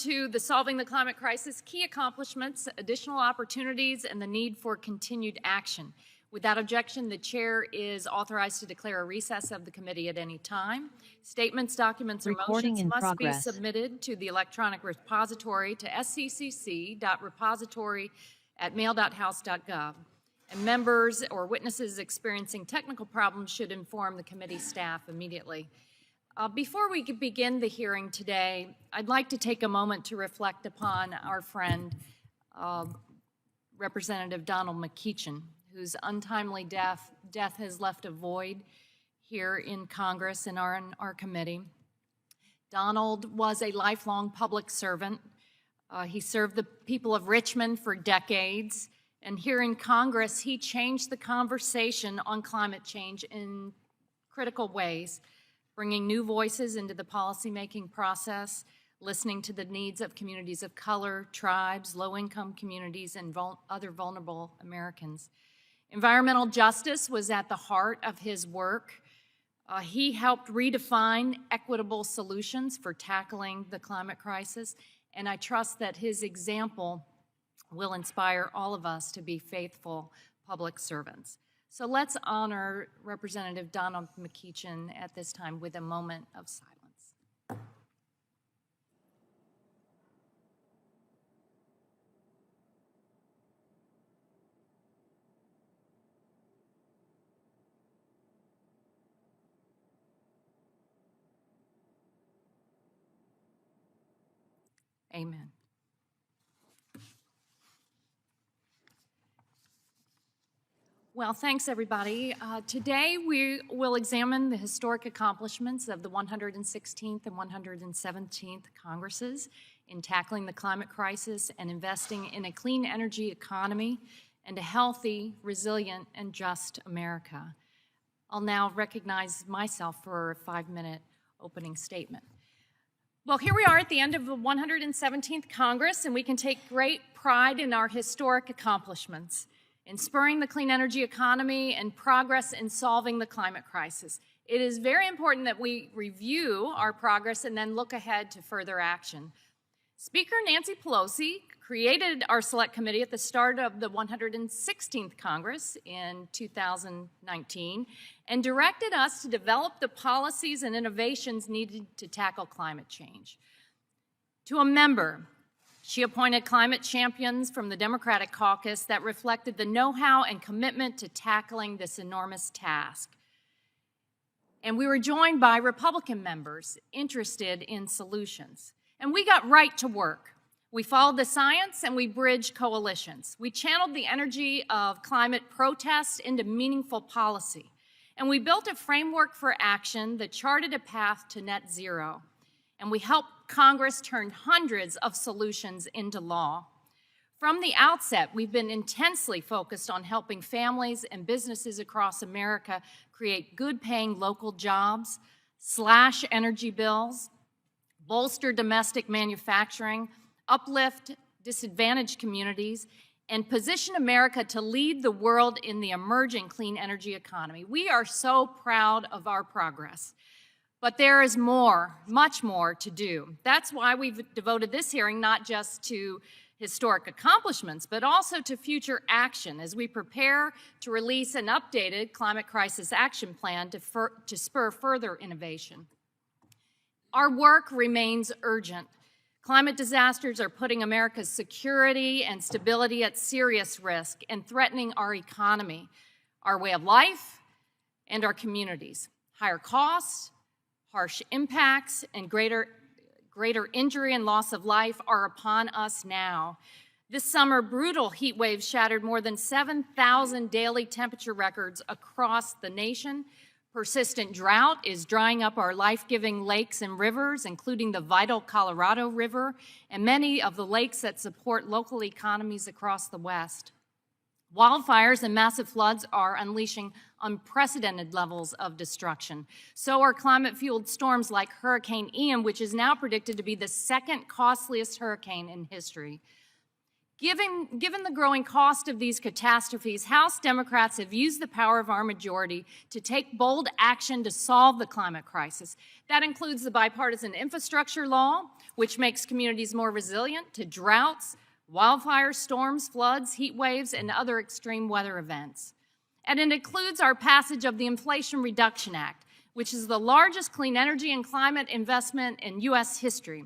to the Solving the Climate Crisis, Key Accomplishments, Additional Opportunities, and the Need for Continued Action. Without objection, the chair is authorized to declare a recess of the committee at any time. Statements, documents, or motions must be submitted to the electronic repository to scccc.repository@mail.house.gov. And members or witnesses experiencing technical problems should inform the committee staff immediately. Before we begin the hearing today, I'd like to take a moment to reflect upon our friend, Representative Donald McEachin, whose untimely death has left a void here in Congress and our committee. Donald was a lifelong public servant. He served the people of Richmond for decades, and here in Congress, he changed the conversation on climate change in critical ways, bringing new voices into the policymaking process, listening to the needs of communities of color, tribes, low-income communities, and other vulnerable Americans. Environmental justice was at the heart of his work. He helped redefine equitable solutions for tackling the climate crisis, and I trust that his example will inspire all of us to be faithful public servants. So let's honor Representative Donald McEachin at this time with a moment of silence. Amen. Well, thanks, everybody. Today, we will examine the historic accomplishments of the 116th and 117th Congresses in tackling the climate crisis and investing in a clean energy economy and a healthy, resilient, and just America. I'll now recognize myself for a 5-minute opening statement. Well, here we are at the end of the 117th Congress, and we can take great pride in our historic accomplishments in spurring the clean energy economy and progress in solving the climate crisis. It is very important that we review our progress and then look ahead to further action. Speaker Nancy Pelosi created our Select Committee at the start of the 116th Congress in 2019 and directed us to develop the policies and innovations needed to tackle climate change. To a member, she appointed climate champions from the Democratic caucus that reflected the know-how and commitment to tackling this enormous task. And we were joined by Republican members interested in solutions. And we got right to work. We followed the science and we bridged coalitions. We channeled the energy of climate protests into meaningful policy. And we built a framework for action that charted a path to net zero. And we helped Congress turn hundreds of solutions into law. From the outset, we've been intensely focused on helping families and businesses across America create good-paying local jobs, slash energy bills, bolster domestic manufacturing, uplift disadvantaged communities, and position America to lead the world in the emerging clean energy economy. We are so proud of our progress. But there is more, much more to do. That's why we've devoted this hearing not just to historic accomplishments, but also to future action as we prepare to release an updated climate crisis action plan to spur further innovation. Our work remains urgent. Climate disasters are putting America's security and stability at serious risk and threatening our economy, our way of life, and our communities. Higher costs, harsh impacts, and greater injury and loss of life are upon us now. This summer, brutal heat waves shattered more than 7,000 daily temperature records across the nation. Persistent drought is drying up our life-giving lakes and rivers, including the vital Colorado River and many of the lakes that support local economies across the West. Wildfires and massive floods are unleashing unprecedented levels of destruction. So are climate-fueled storms like Hurricane Ian, which is now predicted to be the second costliest hurricane in history. Given the growing cost of these catastrophes, House Democrats have used the power of our majority to take bold action to solve the climate crisis. That includes the bipartisan infrastructure law, which makes communities more resilient to droughts, wildfires, storms, floods, heat waves, and other extreme weather events. And it includes our passage of the Inflation Reduction Act, which is the largest clean energy and climate investment in U.S. history.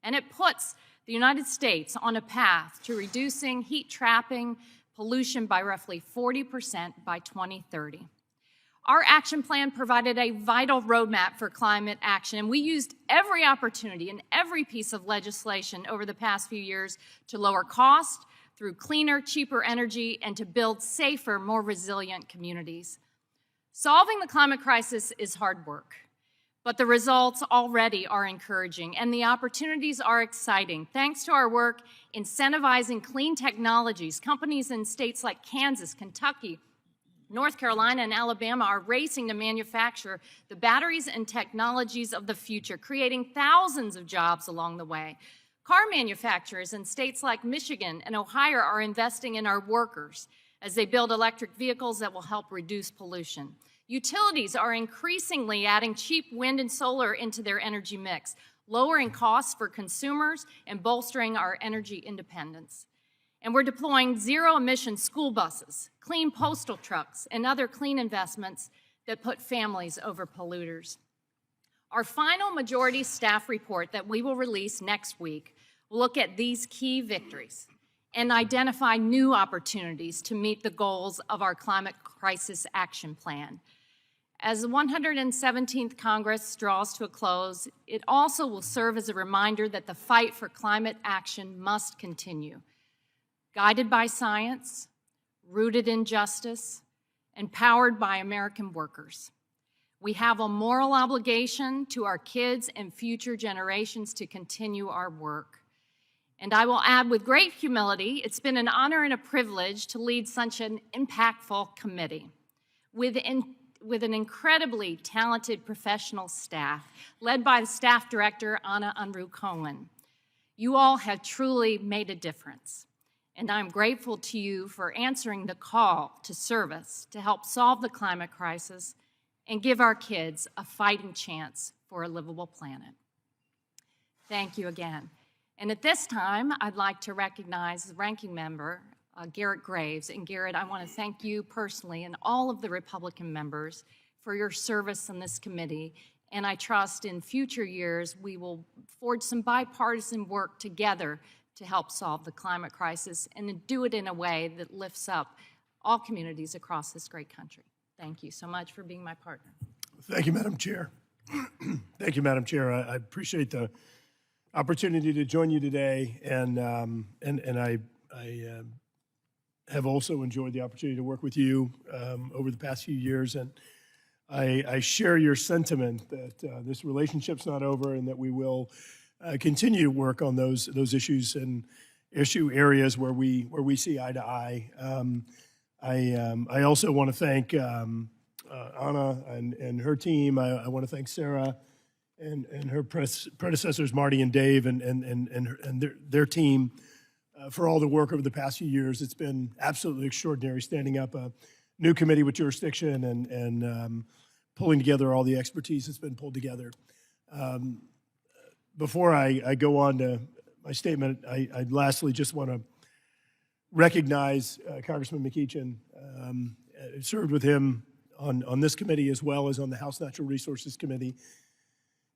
And it puts the United States on a path to reducing heat trapping pollution by roughly 40% by 2030. Our action plan provided a vital roadmap for climate action, and we used every opportunity and every piece of legislation over the past few years to lower cost through cleaner, cheaper energy and to build safer, more resilient communities. Solving the climate crisis is hard work, but the results already are encouraging and the opportunities are exciting. Thanks to our work incentivizing clean technologies, companies in states like Kansas, Kentucky, North Carolina, and Alabama are racing to manufacture the batteries and technologies of the future, creating thousands of jobs along the way. Car manufacturers in states like Michigan and Ohio are investing in our workers as they build electric vehicles that will help reduce pollution. Utilities are increasingly adding cheap wind and solar into their energy mix, lowering costs for consumers and bolstering our energy independence. And we're deploying zero-emission school buses, clean postal trucks, and other clean investments that put families over polluters. Our final majority staff report that we will release next week will look at these key victories and identify new opportunities to meet the goals of our climate crisis action plan. As the 117th Congress draws to a close, it also will serve as a reminder that the fight for climate action must continue. Guided by science, rooted in justice, and powered by American workers. We have a moral obligation to our kids and future generations to continue our work. And I will add with great humility, it's been an honor and a privilege to lead such an impactful committee with an incredibly talented professional staff led by the staff director, Anna Unruh-Cohen. You all have truly made a difference. And I'm grateful to you for answering the call to service to help solve the climate crisis and give our kids a fighting chance for a livable planet. Thank you again. And at this time, I'd like to recognize the ranking member, Garrett Graves. And Garrett, I want to thank you personally and all of the Republican members for your service in this committee. And I trust in future years we will forge some bipartisan work together to help solve the climate crisis and do it in a way that lifts up all communities across this great country. Thank you so much for being my partner. Thank you, Madam Chair. Thank you, Madam Chair. I appreciate the opportunity to join you today, and I have also enjoyed the opportunity to work with you over the past few years, and I share your sentiment that this relationship's not over and that we will continue to work on those issues and issue areas where we see eye to eye. I also want to thank Anna and her team. I want to thank Sarah and her predecessors, Marty and Dave, and their team for all the work over the past few years. It's been absolutely extraordinary standing up a new committee with jurisdiction and pulling together all the expertise that's been pulled together. Before I go on to my statement, I lastly just want to recognize Congressman McEachin. I served with him on this committee as well as on the House Natural Resources Committee.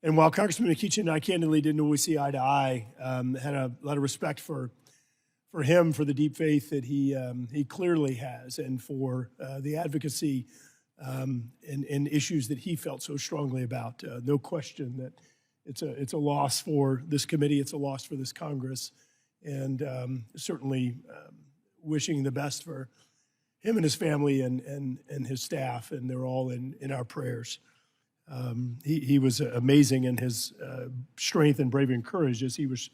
And while Congressman McEachin and I candidly didn't always see eye to eye, had a lot of respect for him, for the deep faith that he clearly has, and for the advocacy and issues that he felt so strongly about. No question that it's a loss for this committee, it's a loss for this Congress, and certainly wishing the best for him and his family and his staff, and they're all in our prayers. He was amazing in his strength and bravery and courage as he was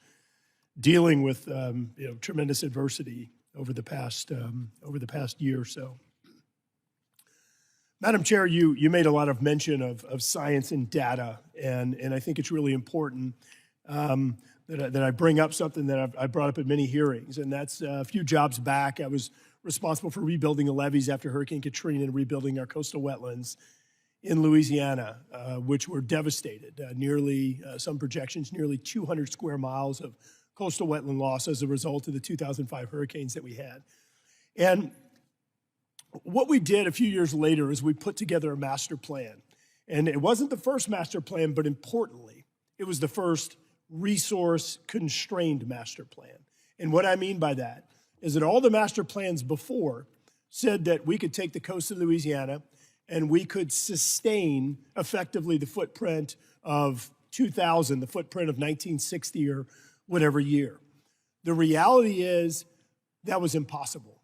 dealing with tremendous adversity over the past year or so. Madam Chair, you made a lot of mention of science and data, and I think it's really important. The that I bring up something that I brought up at many hearings, and that's a few jobs back. I was responsible for rebuilding the levees after Hurricane Katrina and rebuilding our coastal wetlands in Louisiana, which were devastated. Some projections, nearly 200 square miles of coastal wetland loss as a result of the 2005 hurricanes that we had. And what we did a few years later is we put together a master plan. And it wasn't the first master plan, but importantly, it was the first resource-constrained master plan. And what I mean by that is that all the master plans before said that we could take the coast of Louisiana and we could sustain effectively the footprint of 2000, the footprint of 1960 or whatever year. The reality is that was impossible.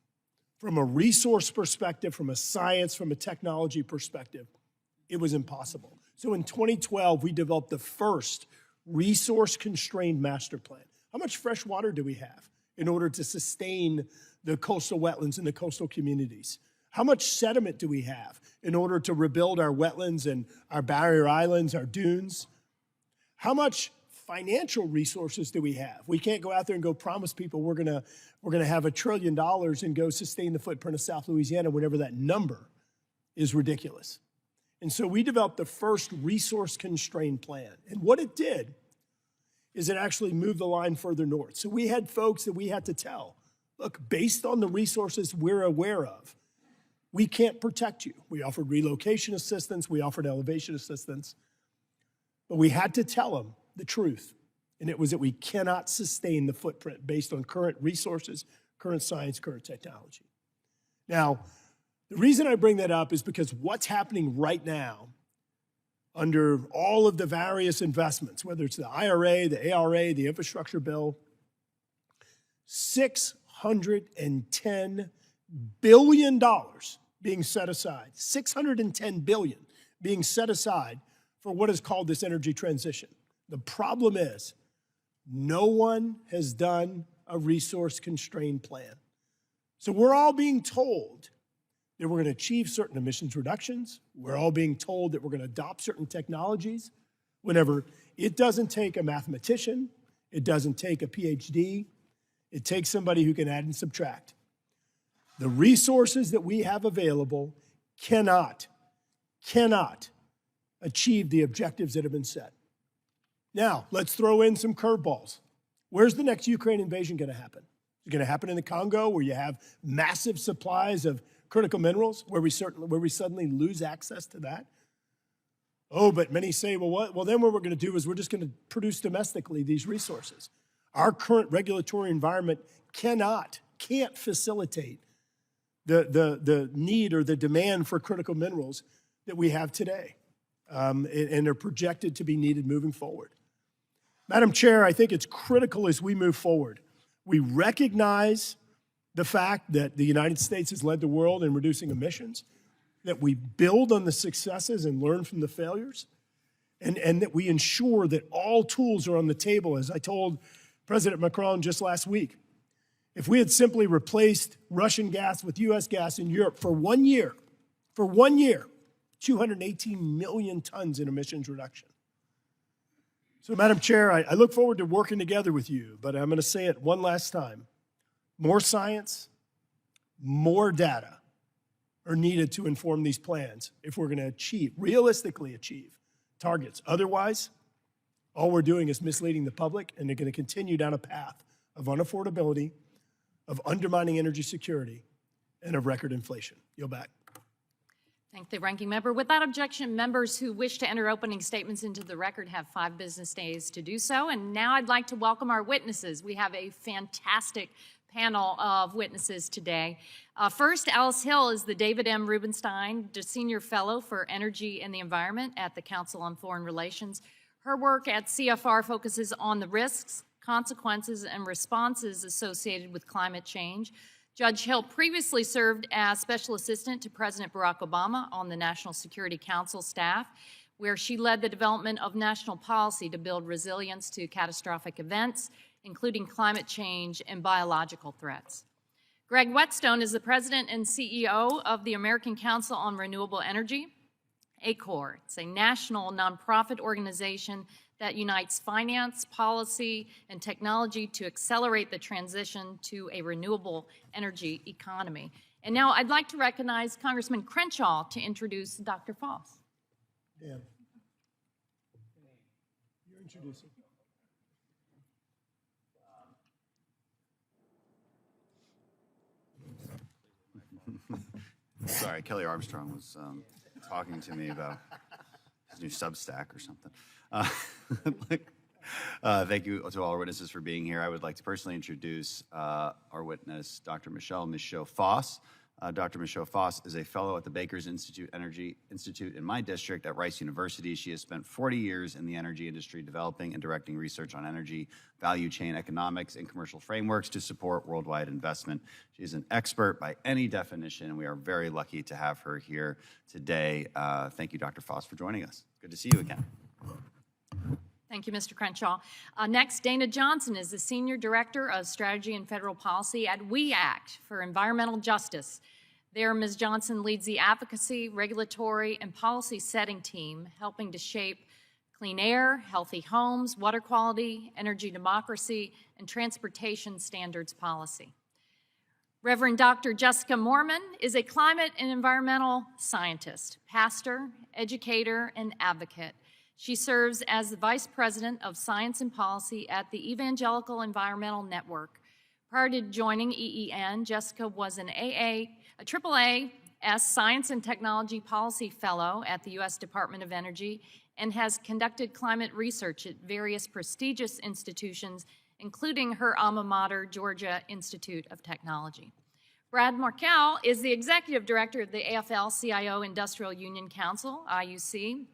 From a resource perspective, from a science, from a technology perspective, it was impossible. So in 2012, we developed the first resource-constrained master plan. How much fresh water do we have in order to sustain the coastal wetlands and the coastal communities? How much sediment do we have in order to rebuild our wetlands and our barrier islands, our dunes? How much financial resources do we have? We can't go out there and go promise people we're gonna have $1 trillion and go sustain the footprint of South Louisiana whenever that number is ridiculous. And so we developed the first resource-constrained plan. And what it did is it actually moved the line further north. So we had folks that we had to tell, look, based on the resources we're aware of, we can't protect you. We offered relocation assistance, we offered elevation assistance, but we had to tell them the truth. And it was that we cannot sustain the footprint based on current resources, current science, current technology. Now, the reason I bring that up is because what's happening right now under all of the various investments, whether it's the IRA, the ARA, the infrastructure bill, $610 billion being set aside, $610 billion being set aside for what is called this energy transition. The problem is no one has done a resource-constrained plan. So we're all being told that we're going to achieve certain emissions reductions. We're all being told that we're going to adopt certain technologies whenever it doesn't take a mathematician, it doesn't take a PhD, it takes somebody who can add and subtract. The resources that we have available cannot achieve the objectives that have been set. Now, let's throw in some curveballs. Where's the next Ukraine invasion going to happen? Is it going to happen in the Congo where you have massive supplies of critical minerals, where we suddenly lose access to that? Oh, but many say, well, what? Well, then what we're going to do is we're just going to produce domestically these resources. Our current regulatory environment can't facilitate the need or the demand for critical minerals that we have today, and are projected to be needed moving forward. Madam Chair, I think it's critical as we move forward. We recognize the fact that the United States has led the world in reducing emissions, that we build on the successes and learn from the failures, and that we ensure that all tools are on the table. As I told President Macron just last week, if we had simply replaced Russian gas with U.S. gas in Europe for 1 year, 218 million tons in emissions reduction. So, Madam Chair, I look forward to working together with you, but I'm going to say it one last time. More science, more data are needed to inform these plans if we're going to realistically achieve targets. Otherwise, all we're doing is misleading the public, and they're going to continue down a path of unaffordability, of undermining energy security, and of record inflation. Yield back. Thank the ranking member. Without objection, members who wish to enter opening statements into the record have 5 business days to do so. And now I'd like to welcome our witnesses. We have a fantastic panel of witnesses today. First, Alice Hill is the David M. Rubenstein Senior Fellow for Energy and the Environment at the Council on Foreign Relations. Her work at CFR focuses on the risks, consequences, and responses associated with climate change. Judge Hill previously served as Special Assistant to President Barack Obama on the National Security Council staff, where she led the development of national policy to build resilience to catastrophic events, including climate change and biological threats. Greg Whetstone is the President and CEO of the American Council on Renewable Energy, ACORE. It's a national nonprofit organization that unites finance, policy, and technology to accelerate the transition to a renewable energy economy. And now I'd like to recognize Congressman Crenshaw to introduce Dr. Foss. Dan, you're introducing. Sorry, Kelly Armstrong was talking to me about his new Substack or something. Thank you to all our witnesses for being here. I would like to personally introduce our witness, Dr. Michelle Michaud-Foss. Dr. Michaud-Foss is a fellow at the Baker's Energy Institute in my district at Rice University. She has spent 40 years in the energy industry developing and directing research on energy, value chain economics, and commercial frameworks to support worldwide investment. She is an expert by any definition, and we are very lucky to have her here today. Thank you, Dr. Foss, for joining us. Good to see you again. Thank you, Mr. Crenshaw. Next, Dana Johnson is the Senior Director of Strategy and Federal Policy at WE ACT for Environmental Justice. There, Ms. Johnson leads the advocacy, regulatory, and policy setting team, helping to shape clean air, healthy homes, water quality, energy democracy, and transportation standards policy. Reverend Dr. Jessica Moorman is a climate and environmental scientist, pastor, educator, and advocate. She serves as the Vice President of Science and Policy at the Evangelical Environmental Network. Prior to joining EEN, Jessica was a AAA Science and Technology Policy Fellow at the U.S. Department of Energy and has conducted climate research at various prestigious institutions, including her alma mater, Georgia Institute of Technology. Brad Markell is the Executive Director of the AFL-CIO Industrial Union Council, IUC.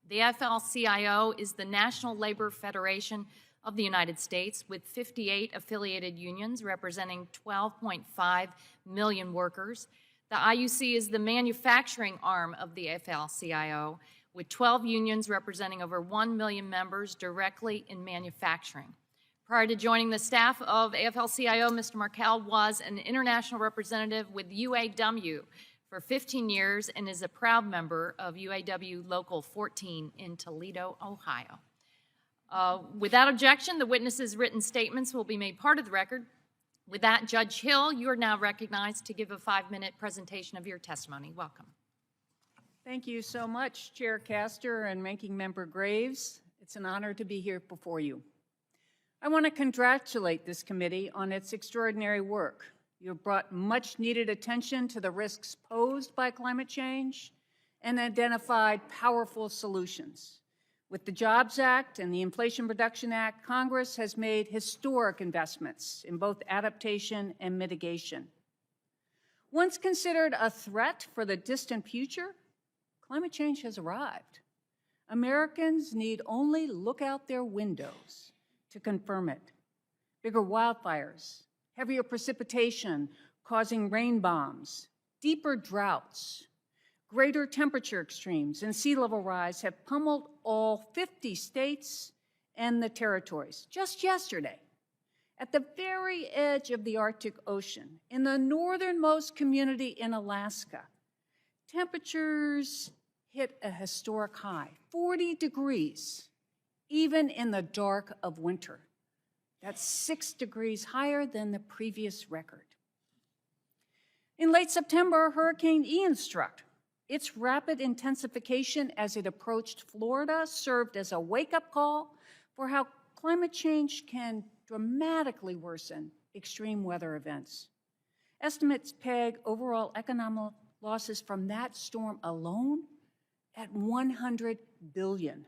The AFL-CIO is the National Labor Federation of the United States with 58 affiliated unions representing 12.5 million workers. The IUC is the manufacturing arm of the AFL-CIO with 12 unions representing over 1 million members directly in manufacturing. Prior to joining the staff of AFL-CIO, Mr. Markell was an international representative with UAW for 15 years and is a proud member of UAW Local 14 in Toledo, Ohio. Without objection, the witnesses' written statements will be made part of the record. With that, Judge Hill, you are now recognized to give a 5-minute presentation of your testimony. Welcome. Thank you so much, Chair Castor and Ranking Member Graves. It's an honor to be here before you. I want to congratulate this committee on its extraordinary work. You have brought much needed attention to the risks posed by climate change and identified powerful solutions. With the Jobs Act and the Inflation Reduction Act, Congress has made historic investments in both adaptation and mitigation. Once considered a threat for the distant future, climate change has arrived. Americans need only look out their windows to confirm it. Bigger wildfires, heavier precipitation causing rain bombs, deeper droughts, greater temperature extremes, and sea level rise have pummeled all 50 states and the territories. Just yesterday, at the very edge of the Arctic Ocean, in the northernmost community in Alaska, temperatures hit a historic high, 40 degrees, even in the dark of winter. That's 6 degrees higher than the previous record. In late September, Hurricane Ian struck. Its rapid intensification as it approached Florida served as a wake-up call for how climate change can dramatically worsen extreme weather events. Estimates peg overall economic losses from that storm alone at $100 billion.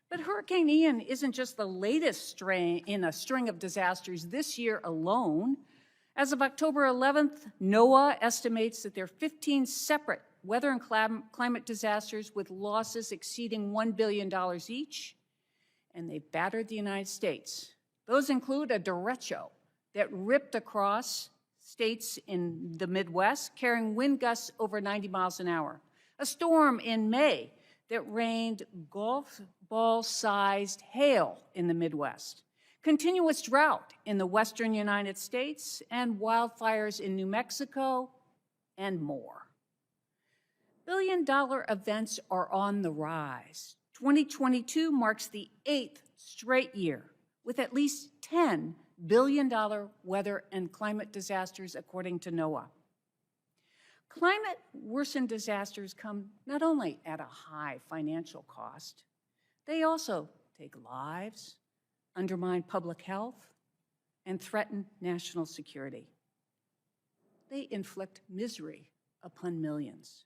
But Hurricane Ian isn't just the latest strain in a string of disasters this year alone. As of October 11th, NOAA estimates that there are 15 separate weather and climate disasters with losses exceeding $1 billion each, and they've battered the United States. Those include a derecho that ripped across states in the Midwest, carrying wind gusts over 90 miles an hour. A storm in May that rained golf ball-sized hail in the Midwest. Continuous drought in the western United States, and wildfires in New Mexico, and more. Billion-dollar events are on the rise. 2022 marks the 8th straight year with at least $10 billion weather and climate disasters, according to NOAA. Climate-worsened disasters come not only at a high financial cost, they also take lives, undermine public health, and threaten national security. They inflict misery upon millions.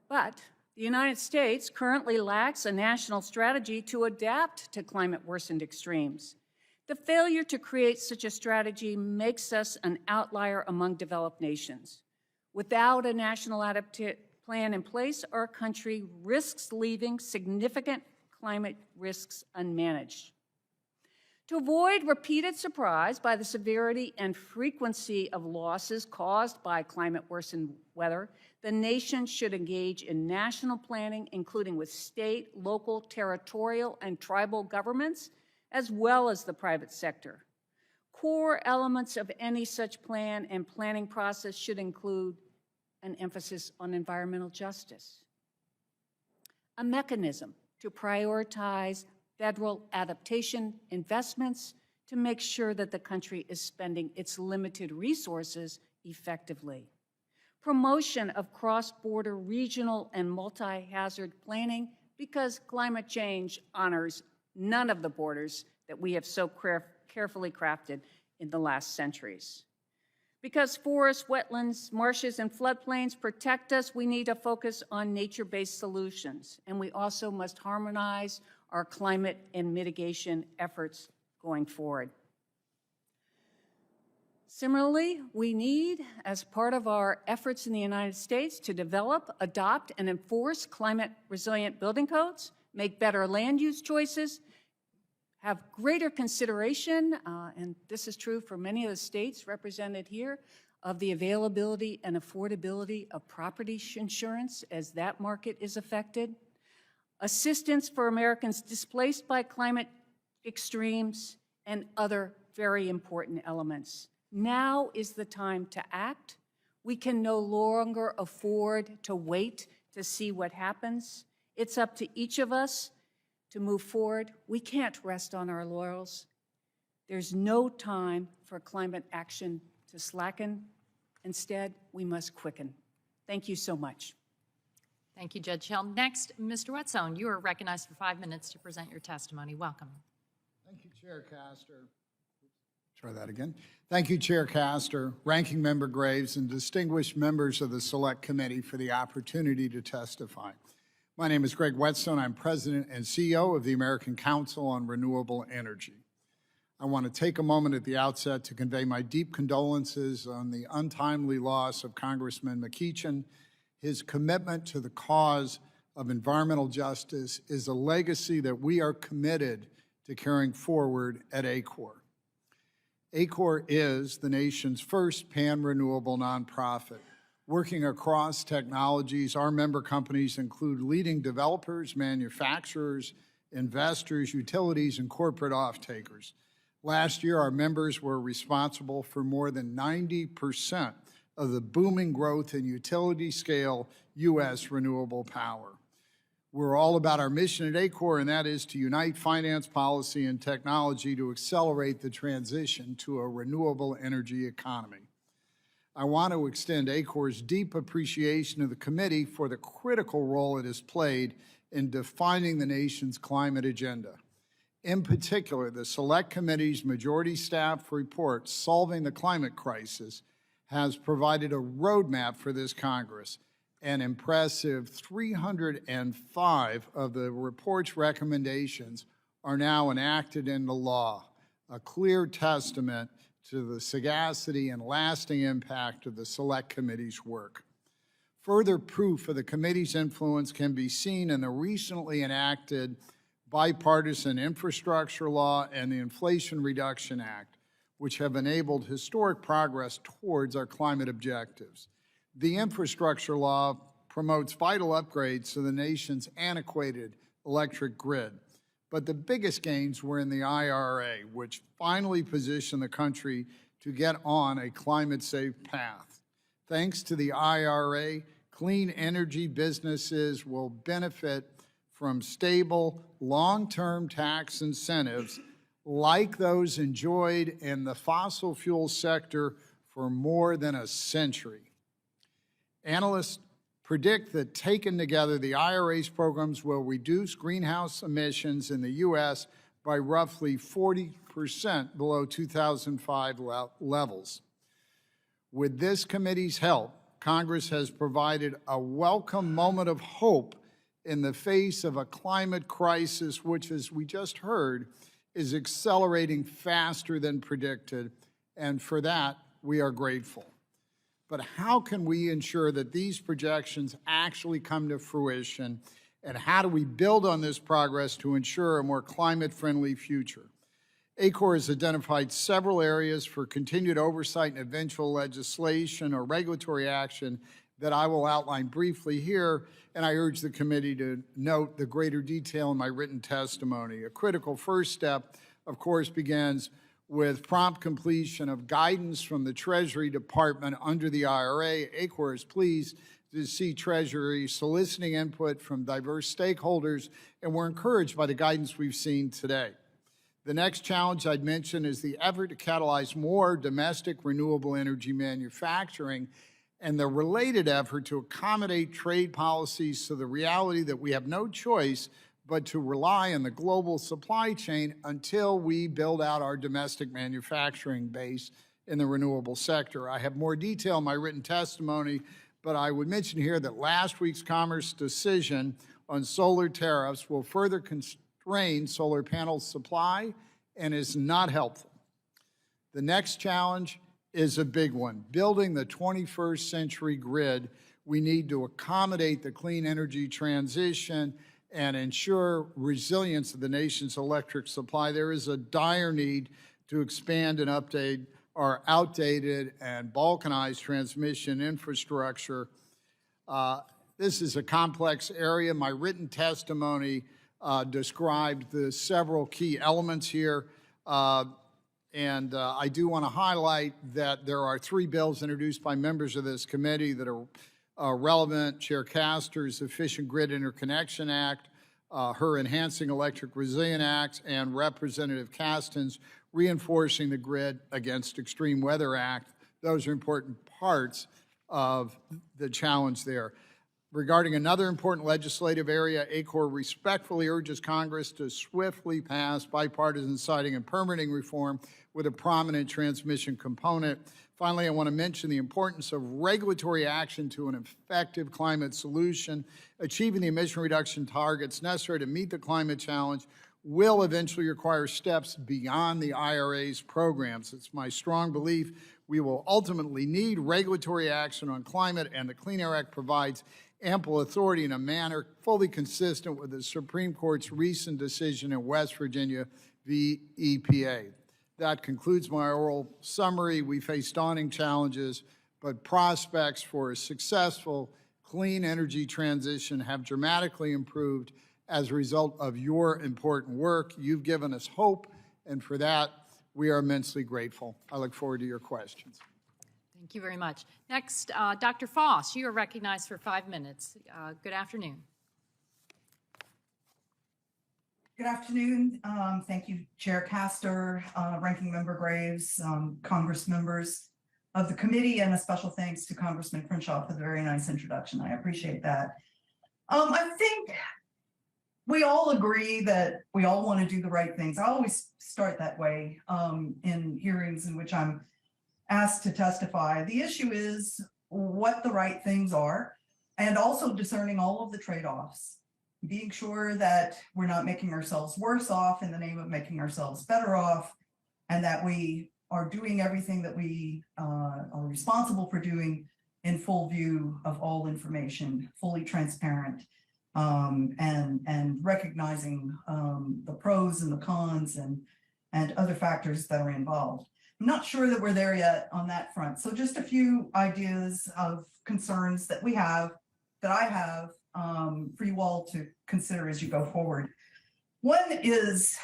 But the United States currently lacks a national strategy to adapt to climate-worsened extremes. The failure to create such a strategy makes us an outlier among developed nations. Without a national adaptation plan in place, our country risks leaving significant climate risks unmanaged. To avoid repeated surprise by the severity and frequency of losses caused by climate-worsened weather, the nation should engage in national planning, including with state, local, territorial, and tribal governments, as well as the private sector. Core elements of any such plan and planning process should include an emphasis on environmental justice, a mechanism to prioritize federal adaptation investments to make sure that the country is spending its limited resources effectively, promotion of cross-border regional and multi-hazard planning, because climate change honors none of the borders that we have so carefully crafted in the last centuries. Because forests, wetlands, marshes, and floodplains protect us, we need to focus on nature-based solutions, and we also must harmonize our climate and mitigation efforts going forward. Similarly, we need, as part of our efforts in the United States, to develop, adopt, and enforce climate-resilient building codes, make better land use choices, have greater consideration, and this is true for many of the states represented here, of the availability and affordability of property insurance as that market is affected, assistance for Americans displaced by climate extremes, and other very important elements. Now is the time to act. We can no longer afford to wait to see what happens. It's up to each of us to move forward. We can't rest on our laurels. There's no time for climate action to slacken. Instead, we must quicken. Thank you so much. Thank you, Judge Hill. Next, Mr. Whetstone, you are recognized for 5 minutes to present your testimony. Welcome. Thank you, Chair Castor. Try that again. Thank you, Chair Castor, Ranking Member Graves, and distinguished members of the Select Committee for the opportunity to testify. My name is Greg Whetstone. I'm President and CEO of the American Council on Renewable Energy. I want to take a moment at the outset to convey my deep condolences on the untimely loss of Congressman McEachin. His commitment to the cause of environmental justice is a legacy that we are committed to carrying forward at ACORN. ACORN is the nation's first pan-renewable nonprofit. Working across technologies, our member companies include leading developers, manufacturers, investors, utilities, and corporate off-takers. Last year, our members were responsible for more than 90% of the booming growth in utility-scale U.S. renewable power. We're all about our mission at ACORN, and that is to unite finance, policy, and technology to accelerate the transition to a renewable energy economy. I want to extend ACORN's deep appreciation of the committee for the critical role it has played in defining the nation's climate agenda. In particular, the Select Committee's majority staff report, Solving the Climate Crisis, has provided a roadmap for this Congress. An impressive 305 of the report's recommendations are now enacted into law, a clear testament to the sagacity and lasting impact of the Select Committee's work. Further proof of the committee's influence can be seen in the recently enacted bipartisan infrastructure law and the Inflation Reduction Act, which have enabled historic progress towards our climate objectives. The infrastructure law promotes vital upgrades to the nation's antiquated electric grid. But the biggest gains were in the IRA, which finally positioned the country to get on a climate-safe path. Thanks to the IRA, clean energy businesses will benefit from stable, long-term tax incentives like those enjoyed in the fossil fuel sector for more than a century. Analysts predict that taken together, the IRA's programs will reduce greenhouse emissions in the U.S. by roughly 40% below 2005 levels. With this committee's help, Congress has provided a welcome moment of hope in the face of a climate crisis which, as we just heard, is accelerating faster than predicted, and for that, we are grateful. But how can we ensure that these projections actually come to fruition, and how do we build on this progress to ensure a more climate-friendly future? ACOR has identified several areas for continued oversight and eventual legislation or regulatory action that I will outline briefly here, and I urge the committee to note the greater detail in my written testimony. A critical first step, of course, begins with prompt completion of guidance from the Treasury Department under the IRA. ACOR is pleased to see Treasury soliciting input from diverse stakeholders, and we're encouraged by the guidance we've seen today. The next challenge I'd mention is the effort to catalyze more domestic renewable energy manufacturing and the related effort to accommodate trade policies to the reality that we have no choice but to rely on the global supply chain until we build out our domestic manufacturing base in the renewable sector. I have more detail in my written testimony, but I would mention here that last week's Commerce decision on solar tariffs will further constrain solar panel supply and is not helpful. The next challenge is a big one. Building the 21st century grid, we need to accommodate the clean energy transition and ensure resilience of the nation's electric supply. There is a dire need to expand and update our outdated and balkanized transmission infrastructure. This is a complex area. My written testimony described the several key elements here. And I do want to highlight that there are 3 bills introduced by members of this committee that are relevant. Chair Castor's Efficient Grid Interconnection Act, her Enhancing Electric Resilience Act, and Representative Caston's Reinforcing the Grid Against Extreme Weather Act. Those are important parts of the challenge there. Regarding another important legislative area, ACOR respectfully urges Congress to swiftly pass bipartisan siting and permitting reform with a prominent transmission component. Finally, I want to mention the importance of regulatory action to an effective climate solution. Achieving the emission reduction targets necessary to meet the climate challenge will eventually require steps beyond the IRA's programs. It's my strong belief we will ultimately need regulatory action on climate, and the Clean Air Act provides ample authority in a manner fully consistent with the Supreme Court's recent decision in West Virginia v. EPA. That concludes my oral summary. We face daunting challenges, but prospects for a successful clean energy transition have dramatically improved as a result of your important work. You've given us hope, and for that, we are immensely grateful. I look forward to your questions. Thank you very much. Next, Dr. Foss, you are recognized for 5 minutes. Good afternoon. Good afternoon. Thank you, Chair Castor, Ranking Member Graves, Congress members of the committee, and a special thanks to Congressman Crenshaw for the very nice introduction. I appreciate that. I think we all agree that we all want to do the right things. I always start that way in hearings in which I'm asked to testify. The issue is what the right things are, and also discerning all of the trade-offs, being sure that we're not making ourselves worse off in the name of making ourselves better off, and that we are doing everything that we are responsible for doing in full view of all information, fully transparent, and recognizing the pros and the cons and other factors that are involved. I'm not sure that we're there yet on that front. So just a few ideas of concerns that we have, that I have for you all to consider as you go forward. One is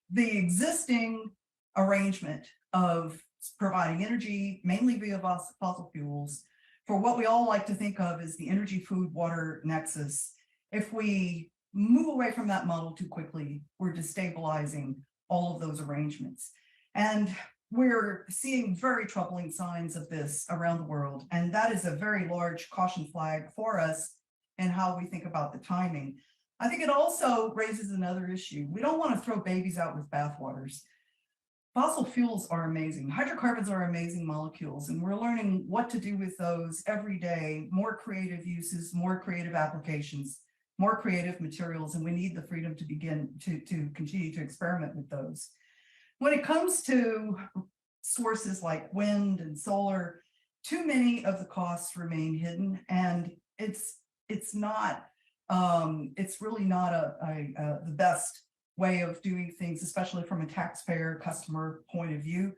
the existing arrangement of providing energy, mainly via fossil fuels, for what we all like to think of as the energy, food, water nexus. If we move away from that model too quickly, we're destabilizing all of those arrangements. And we're seeing very troubling signs of this around the world. And that is a very large caution flag for us and how we think about the timing. I think it also raises another issue. We don't want to throw babies out with bathwaters. Fossil fuels are amazing. Hydrocarbons are amazing molecules, and we're learning what to do with those every day. More creative uses, more creative applications, more creative materials, and we need the freedom to begin to continue to experiment with those. When it comes to sources like wind and solar, too many of the costs remain hidden, and it's really not the best way of doing things, especially from a taxpayer customer point of view.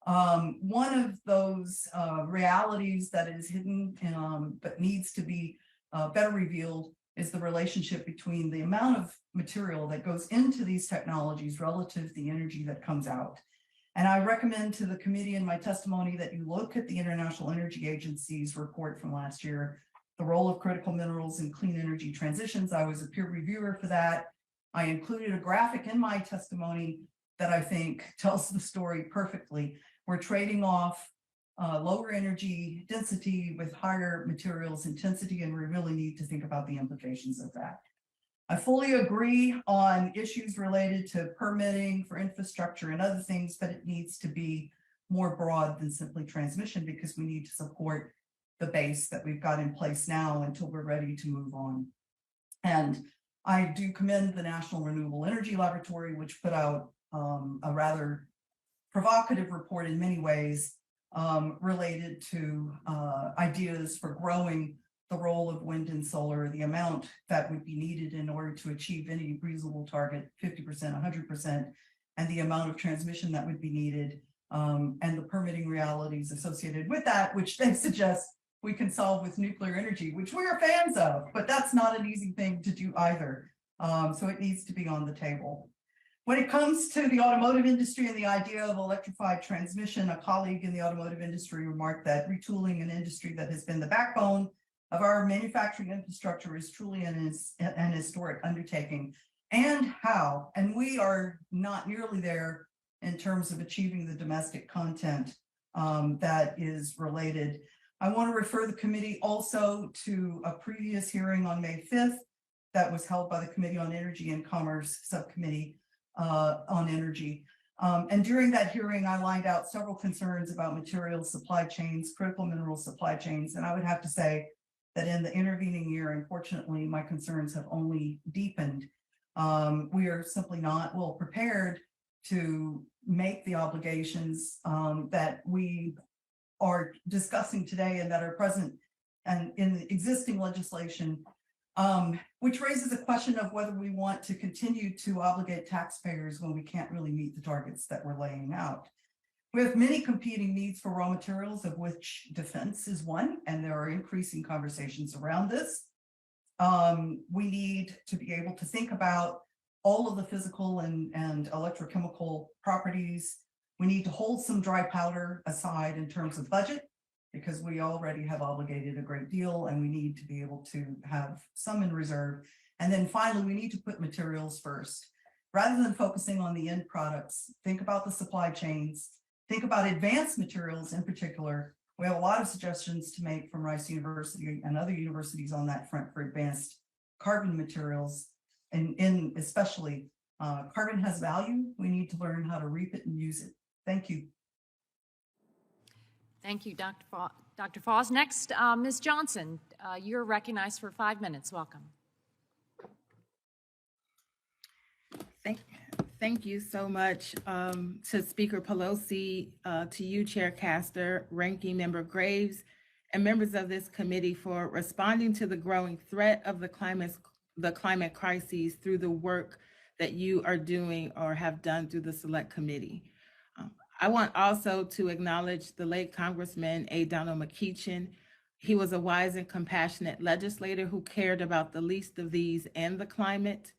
One of those realities that is hidden but needs to be better revealed is the relationship between the amount of material that goes into these technologies relative to the energy that comes out. And I recommend to the committee in my testimony that you look at the International Energy Agency's report from last year, the role of critical minerals in clean energy transitions. I was a peer reviewer for that. I included a graphic in my testimony that I think tells the story perfectly. We're trading off lower energy density with higher materials intensity, and we really need to think about the implications of that. I fully agree on issues related to permitting for infrastructure and other things, but it needs to be more broad than simply transmission, because we need to support the base that we've got in place now until we're ready to move on. And I do commend the National Renewable Energy Laboratory, which put out a rather provocative report in many ways related to ideas for growing the role of wind and solar, the amount that would be needed in order to achieve any reasonable target, 50%, 100%, and the amount of transmission that would be needed, and the permitting realities associated with that, which they suggest we can solve with nuclear energy, which we are fans of, but that's not an easy thing to do either. So it needs to be on the table. When it comes to the automotive industry and the idea of electrified transmission, a colleague in the automotive industry remarked that retooling an industry that has been the backbone of our manufacturing infrastructure is truly an historic undertaking. And how? And we are not nearly there in terms of achieving the domestic content that is related. I want to refer the committee also to a previous hearing on May 5th that was held by the Committee on Energy and Commerce Subcommittee on Energy. And during that hearing, I lined out several concerns about materials supply chains, critical mineral supply chains. And I would have to say that in the intervening year, unfortunately, my concerns have only deepened. We are simply not well prepared to make the obligations that we are discussing today and that are present and in the existing legislation, which raises a question of whether we want to continue to obligate taxpayers when we can't really meet the targets that we're laying out. We have many competing needs for raw materials, of which defense is one, and there are increasing conversations around this. We need to be able to think about all of the physical and electrochemical properties. We need to hold some dry powder aside in terms of budget, because we already have obligated a great deal, and we need to be able to have some in reserve. And then finally, we need to put materials first. Rather than focusing on the end products, think about the supply chains, think about advanced materials in particular. We have a lot of suggestions to make from Rice University and other universities on that front for advanced carbon materials, and especially carbon has value. We need to learn how to reap it and use it. Thank you. Thank you, Dr. Foss. Next, Ms. Johnson, you're recognized for 5 minutes. Welcome. Thank you so much to Speaker Pelosi, to you, Chair Castor, Ranking Member Graves, and members of this committee for responding to the growing threat of the climate crises through the work that you are doing or have done through the Select Committee. I want also to acknowledge the late Congressman A. Donald McEachin. He was a wise and compassionate legislator who cared about the least of these and the climate.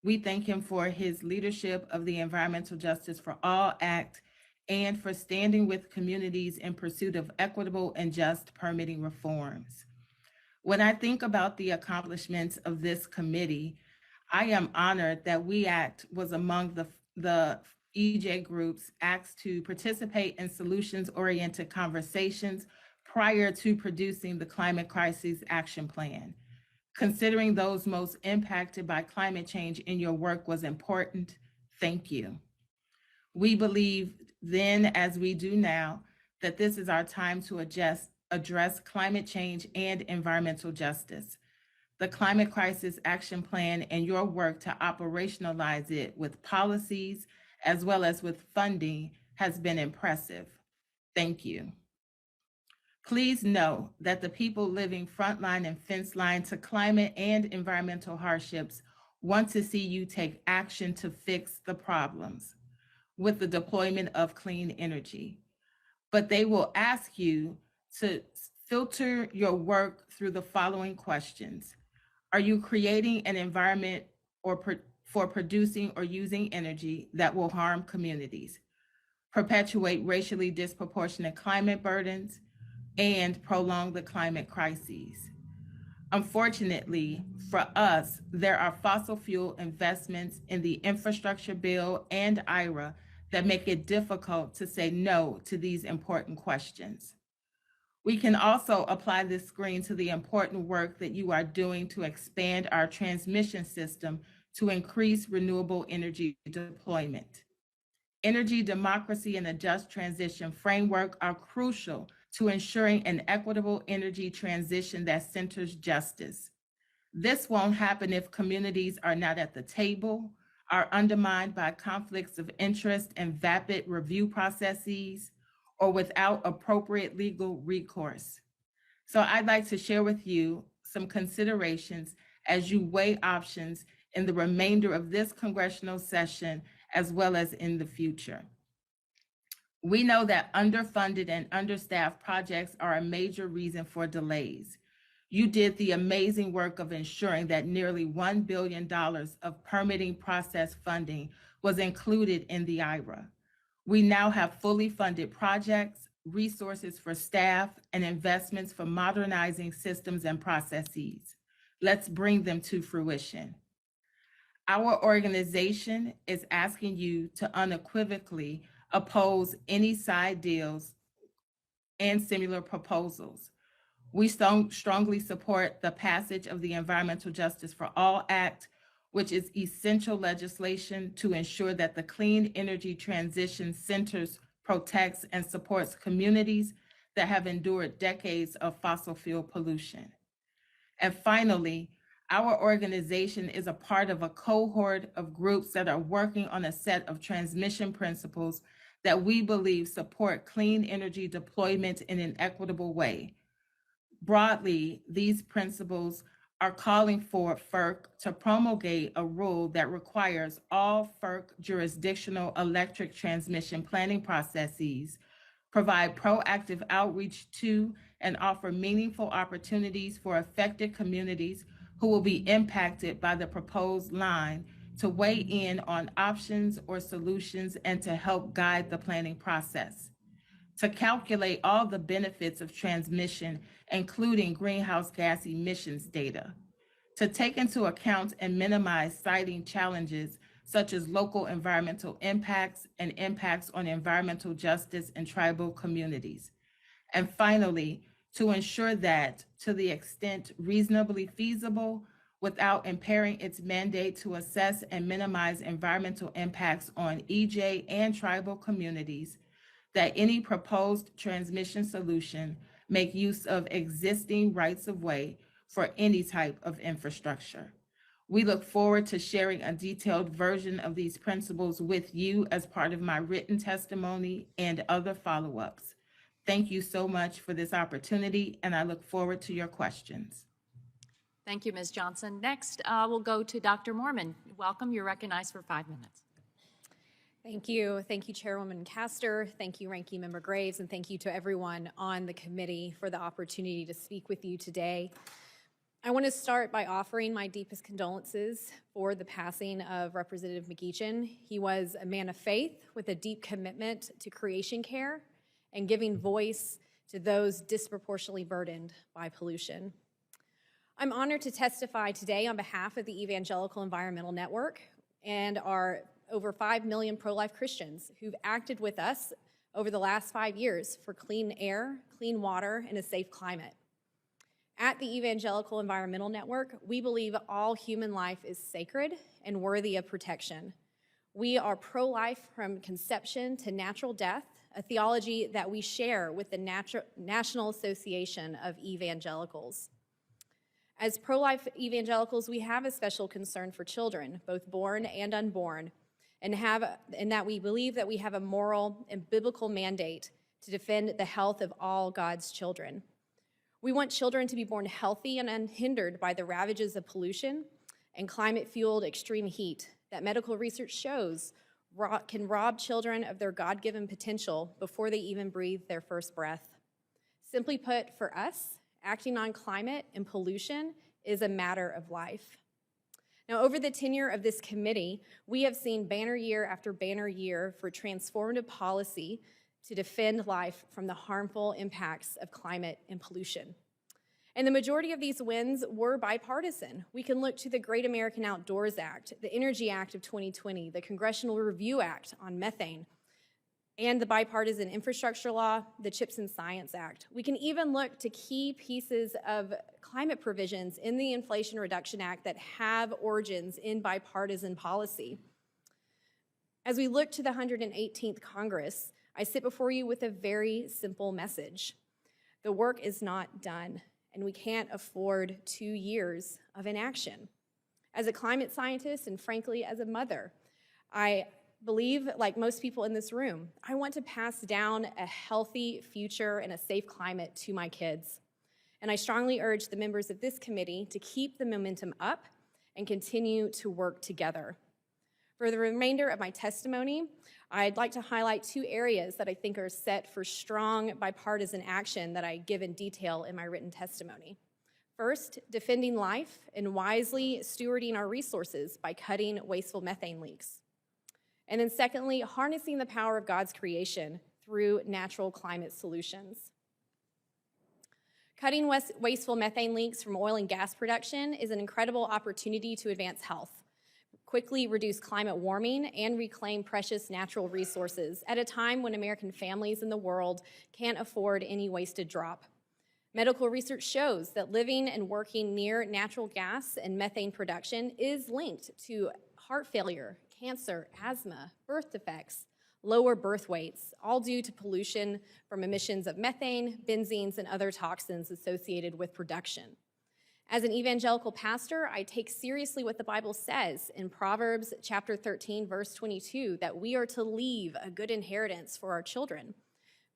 We thank him for his leadership of the Environmental Justice for All Act and for standing with communities in pursuit of equitable and just permitting reforms. When I think about the accomplishments of this committee, I am honored that We Act was among the EJ groups asked to participate in solutions-oriented conversations prior to producing the Climate Crisis Action Plan. Considering those most impacted by climate change in your work was important. Thank you. We believe then, as we do now, that this is our time to address climate change and environmental justice. The Climate Crisis Action Plan and your work to operationalize it with policies as well as with funding has been impressive. Thank you. Please know that the people living frontline and fence line to climate and environmental hardships want to see you take action to fix the problems with the deployment of clean energy. But they will ask you to filter your work through the following questions. Are you creating an environment for producing or using energy that will harm communities, perpetuate racially disproportionate climate burdens, and prolong the climate crises? Unfortunately, for us, there are fossil fuel investments in the infrastructure bill and IRA that make it difficult to say no to these important questions. We can also apply this screen to the important work that you are doing to expand our transmission system to increase renewable energy deployment. Energy democracy and a just transition framework are crucial to ensuring an equitable energy transition that centers justice. This won't happen if communities are not at the table, are undermined by conflicts of interest and vapid review processes, or without appropriate legal recourse. So I'd like to share with you some considerations as you weigh options in the remainder of this congressional session, as well as in the future. We know that underfunded and understaffed projects are a major reason for delays. You did the amazing work of ensuring that nearly $1 billion of permitting process funding was included in the IRA. We now have fully funded projects, resources for staff, and investments for modernizing systems and processes. Let's bring them to fruition. Our organization is asking you to unequivocally oppose any side deals and similar proposals. We strongly support the passage of the Environmental Justice for All Act, which is essential legislation to ensure that the clean energy transition centers, protects, and supports communities that have endured decades of fossil fuel pollution. And finally, our organization is a part of a cohort of groups that are working on a set of transmission principles that we believe support clean energy deployment in an equitable way. Broadly, these principles are calling for FERC to promulgate a rule that requires all FERC jurisdictional electric transmission planning processes, provide proactive outreach to and offer meaningful opportunities for affected communities who will be impacted by the proposed line to weigh in on options or solutions and to help guide the planning process. To calculate all the benefits of transmission, including greenhouse gas emissions data. To take into account and minimize siting challenges such as local environmental impacts and impacts on environmental justice in tribal communities. And finally, to ensure that, to the extent reasonably feasible, without impairing its mandate to assess and minimize environmental impacts on EJ and tribal communities, that any proposed transmission solution make use of existing rights of way for any type of infrastructure. We look forward to sharing a detailed version of these principles with you as part of my written testimony and other follow-ups. Thank you so much for this opportunity, and I look forward to your questions. Thank you, Ms. Johnson. Next, we'll go to Dr. Mormon. Welcome. You're recognized for 5 minutes. Thank you. Thank you, Chairwoman Castor. Thank you, Ranking Member Graves, and thank you to everyone on the committee for the opportunity to speak with you today. I want to start by offering my deepest condolences for the passing of Representative McEachin. He was a man of faith with a deep commitment to creation care and giving voice to those disproportionately burdened by pollution. I'm honored to testify today on behalf of the Evangelical Environmental Network and our over 5 million pro-life Christians who've acted with us over the last 5 years for clean air, clean water, and a safe climate. At the Evangelical Environmental Network, we believe all human life is sacred and worthy of protection. We are pro-life from conception to natural death, a theology that we share with the National Association of Evangelicals. As pro-life evangelicals, we have a special concern for children, both born and unborn, and that we believe that we have a moral and biblical mandate to defend the health of all God's children. We want children to be born healthy and unhindered by the ravages of pollution and climate-fueled extreme heat that medical research shows can rob children of their God-given potential before they even breathe their first breath. Simply put, for us, acting on climate and pollution is a matter of life. Now, over the tenure of this committee, we have seen banner year after banner year for transformative policy to defend life from the harmful impacts of climate and pollution. And the majority of these wins were bipartisan. We can look to the Great American Outdoors Act, the Energy Act of 2020, the Congressional Review Act on methane, and the Bipartisan Infrastructure Law, the CHIPS and Science Act. We can even look to key pieces of climate provisions in the Inflation Reduction Act that have origins in bipartisan policy. As we look to the 118th Congress, I sit before you with a very simple message. The work is not done, and we can't afford 2 years of inaction. As a climate scientist, and frankly, as a mother, I believe, like most people in this room, I want to pass down a healthy future and a safe climate to my kids. And I strongly urge the members of this committee to keep the momentum up and continue to work together. For the remainder of my testimony, I'd like to highlight 2 areas that I think are set for strong bipartisan action that I give in detail in my written testimony. First, defending life and wisely stewarding our resources by cutting wasteful methane leaks. And then secondly, harnessing the power of God's creation through natural climate solutions. Cutting wasteful methane leaks from oil and gas production is an incredible opportunity to advance health, quickly reduce climate warming, and reclaim precious natural resources at a time when American families in the world can't afford any wasted drop. Medical research shows that living and working near natural gas and methane production is linked to heart failure, cancer, asthma, birth defects, lower birth weights, all due to pollution from emissions of methane, benzenes, and other toxins associated with production. As an evangelical pastor, I take seriously what the Bible says in Proverbs chapter 13, verse 22, that we are to leave a good inheritance for our children.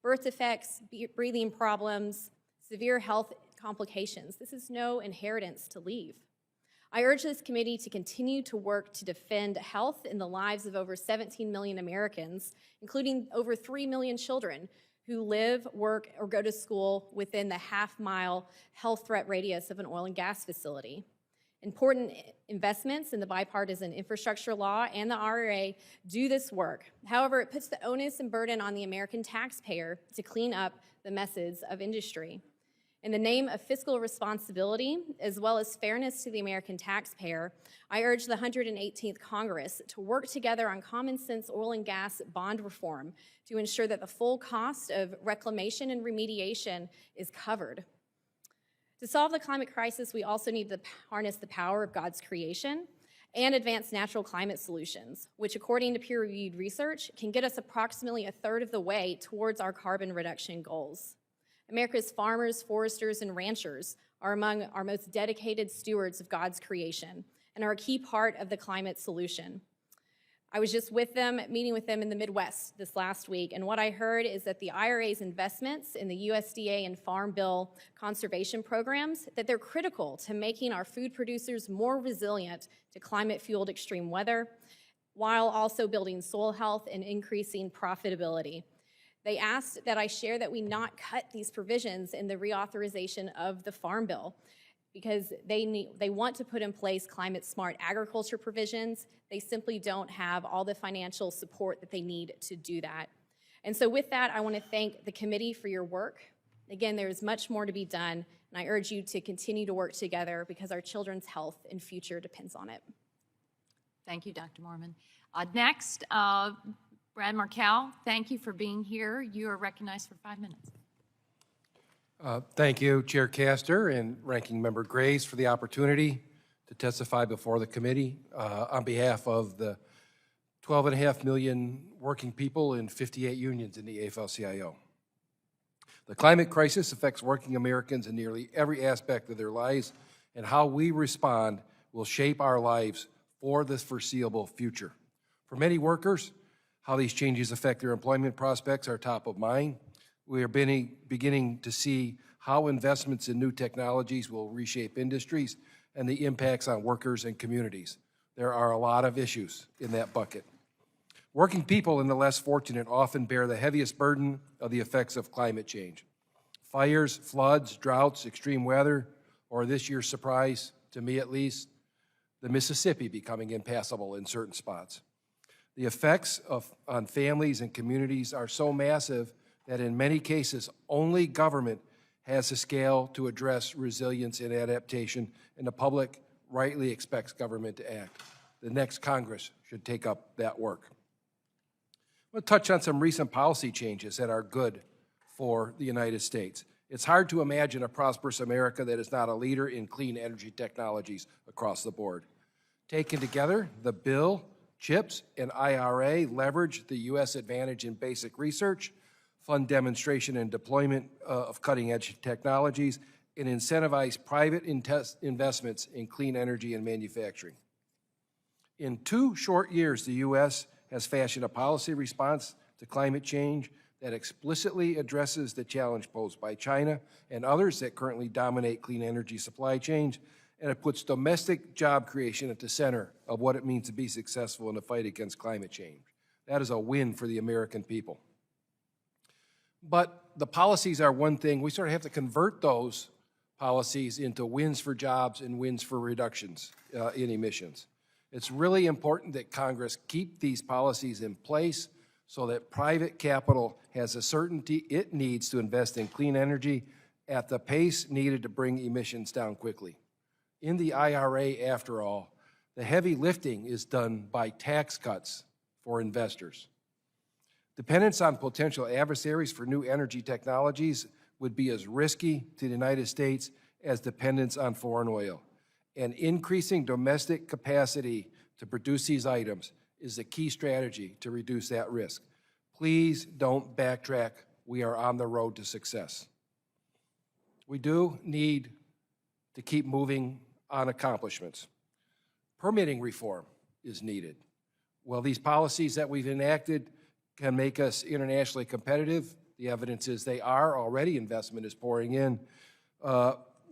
Birth defects, breathing problems, severe health complications, this is no inheritance to leave. I urge this committee to continue to work to defend health in the lives of over 17 million Americans, including over 3 million children who live, work, or go to school within the half-mile health threat radius of an oil and gas facility. Important investments in the bipartisan infrastructure law and the IRA do this work. However, it puts the onus and burden on the American taxpayer to clean up the messes of industry. In the name of fiscal responsibility, as well as fairness to the American taxpayer, I urge the 118th Congress to work together on common sense oil and gas bond reform to ensure that the full cost of reclamation and remediation is covered. To solve the climate crisis, we also need to harness the power of God's creation and advance natural climate solutions, which according to peer-reviewed research can get us approximately 1/3 of the way towards our carbon reduction goals. America's farmers, foresters, and ranchers are among our most dedicated stewards of God's creation and are a key part of the climate solution. I was just with them, meeting with them in the Midwest this last week, and what I heard is that the IRA's investments in the USDA and Farm Bill conservation programs, that they're critical to making our food producers more resilient to climate-fueled extreme weather, while also building soil health and increasing profitability. They asked that I share that we not cut these provisions in the reauthorization of the Farm Bill because they want to put in place climate-smart agriculture provisions. They simply don't have all the financial support that they need to do that. And so with that, I want to thank the committee for your work. Again, there is much more to be done, and I urge you to continue to work together because our children's health and future depends on it. Thank you, Dr. Mormon. Next, Brad Markel, thank you for being here. You are recognized for 5 minutes. Thank you, Chair Castor and Ranking Member Graves, for the opportunity to testify before the committee on behalf of the 12.5 million working people in 58 unions in the AFL-CIO. The climate crisis affects working Americans in nearly every aspect of their lives, and how we respond will shape our lives for the foreseeable future. For many workers, how these changes affect their employment prospects are top of mind. We are beginning to see how investments in new technologies will reshape industries and the impacts on workers and communities. There are a lot of issues in that bucket. Working people and the less fortunate often bear the heaviest burden of the effects of climate change. Fires, floods, droughts, extreme weather, or this year's surprise, to me at least, the Mississippi becoming impassable in certain spots. The effects on families and communities are so massive that in many cases, only government has the scale to address resilience and adaptation, and the public rightly expects government to act. The next Congress should take up that work. I'm going to touch on some recent policy changes that are good for the United States. It's hard to imagine a prosperous America that is not a leader in clean energy technologies across the board. Taken together, the bill, CHIPS, and IRA leverage the U.S. advantage in basic research, fund demonstration and deployment of cutting-edge technologies, and incentivize private investments in clean energy and manufacturing. In 2 short years, the U.S. has fashioned a policy response to climate change that explicitly addresses the challenge posed by China and others that currently dominate clean energy supply chains, and it puts domestic job creation at the center of what it means to be successful in the fight against climate change. That is a win for the American people. But the policies are one thing. We sort of have to convert those policies into wins for jobs and wins for reductions in emissions. It's really important that Congress keep these policies in place so that private capital has the certainty it needs to invest in clean energy at the pace needed to bring emissions down quickly. In the IRA, after all, the heavy lifting is done by tax cuts for investors. Dependence on potential adversaries for new energy technologies would be as risky to the United States as dependence on foreign oil. And increasing domestic capacity to produce these items is the key strategy to reduce that risk. Please don't backtrack. We are on the road to success. We do need to keep moving on accomplishments. Permitting reform is needed. Well, these policies that we've enacted can make us internationally competitive. The evidence is they are already. Investment is pouring in.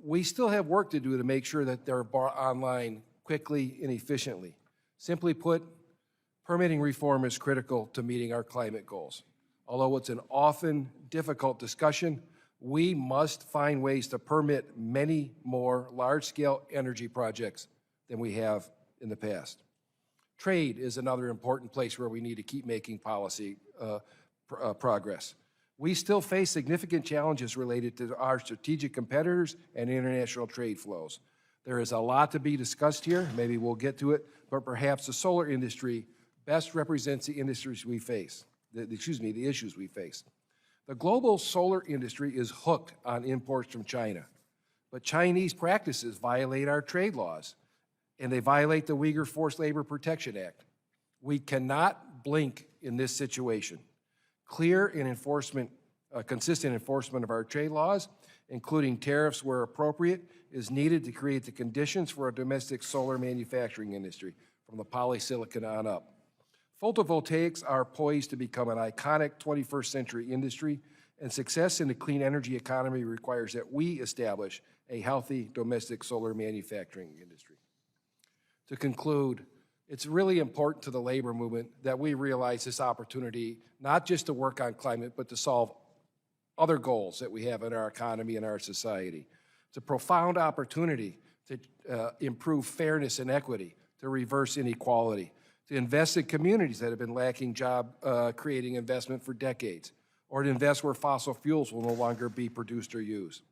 We still have work to do to make sure that they're brought online quickly and efficiently. Simply put, permitting reform is critical to meeting our climate goals. Although it's an often difficult discussion, we must find ways to permit many more large-scale energy projects than we have in the past. Trade is another important place where we need to keep making policy progress. We still face significant challenges related to our strategic competitors and international trade flows. There is a lot to be discussed here. Maybe we'll get to it, but perhaps the solar industry best represents the industries we face, the issues we face. The global solar industry is hooked on imports from China, but Chinese practices violate our trade laws, and they violate the Uyghur Forced Labor Protection Act. We cannot blink in this situation. Clear and consistent enforcement of our trade laws, including tariffs where appropriate, is needed to create the conditions for a domestic solar manufacturing industry, from the polysilicon on up. Photovoltaics are poised to become an iconic 21st century industry, and success in the clean energy economy requires that we establish a healthy domestic solar manufacturing industry. To conclude, it's really important to the labor movement that we realize this opportunity, not just to work on climate, but to solve other goals that we have in our economy and our society. It's a profound opportunity to improve fairness and equity, to reverse inequality, to invest in communities that have been lacking job creating investment for decades, or to invest where fossil fuels will no longer be produced or used.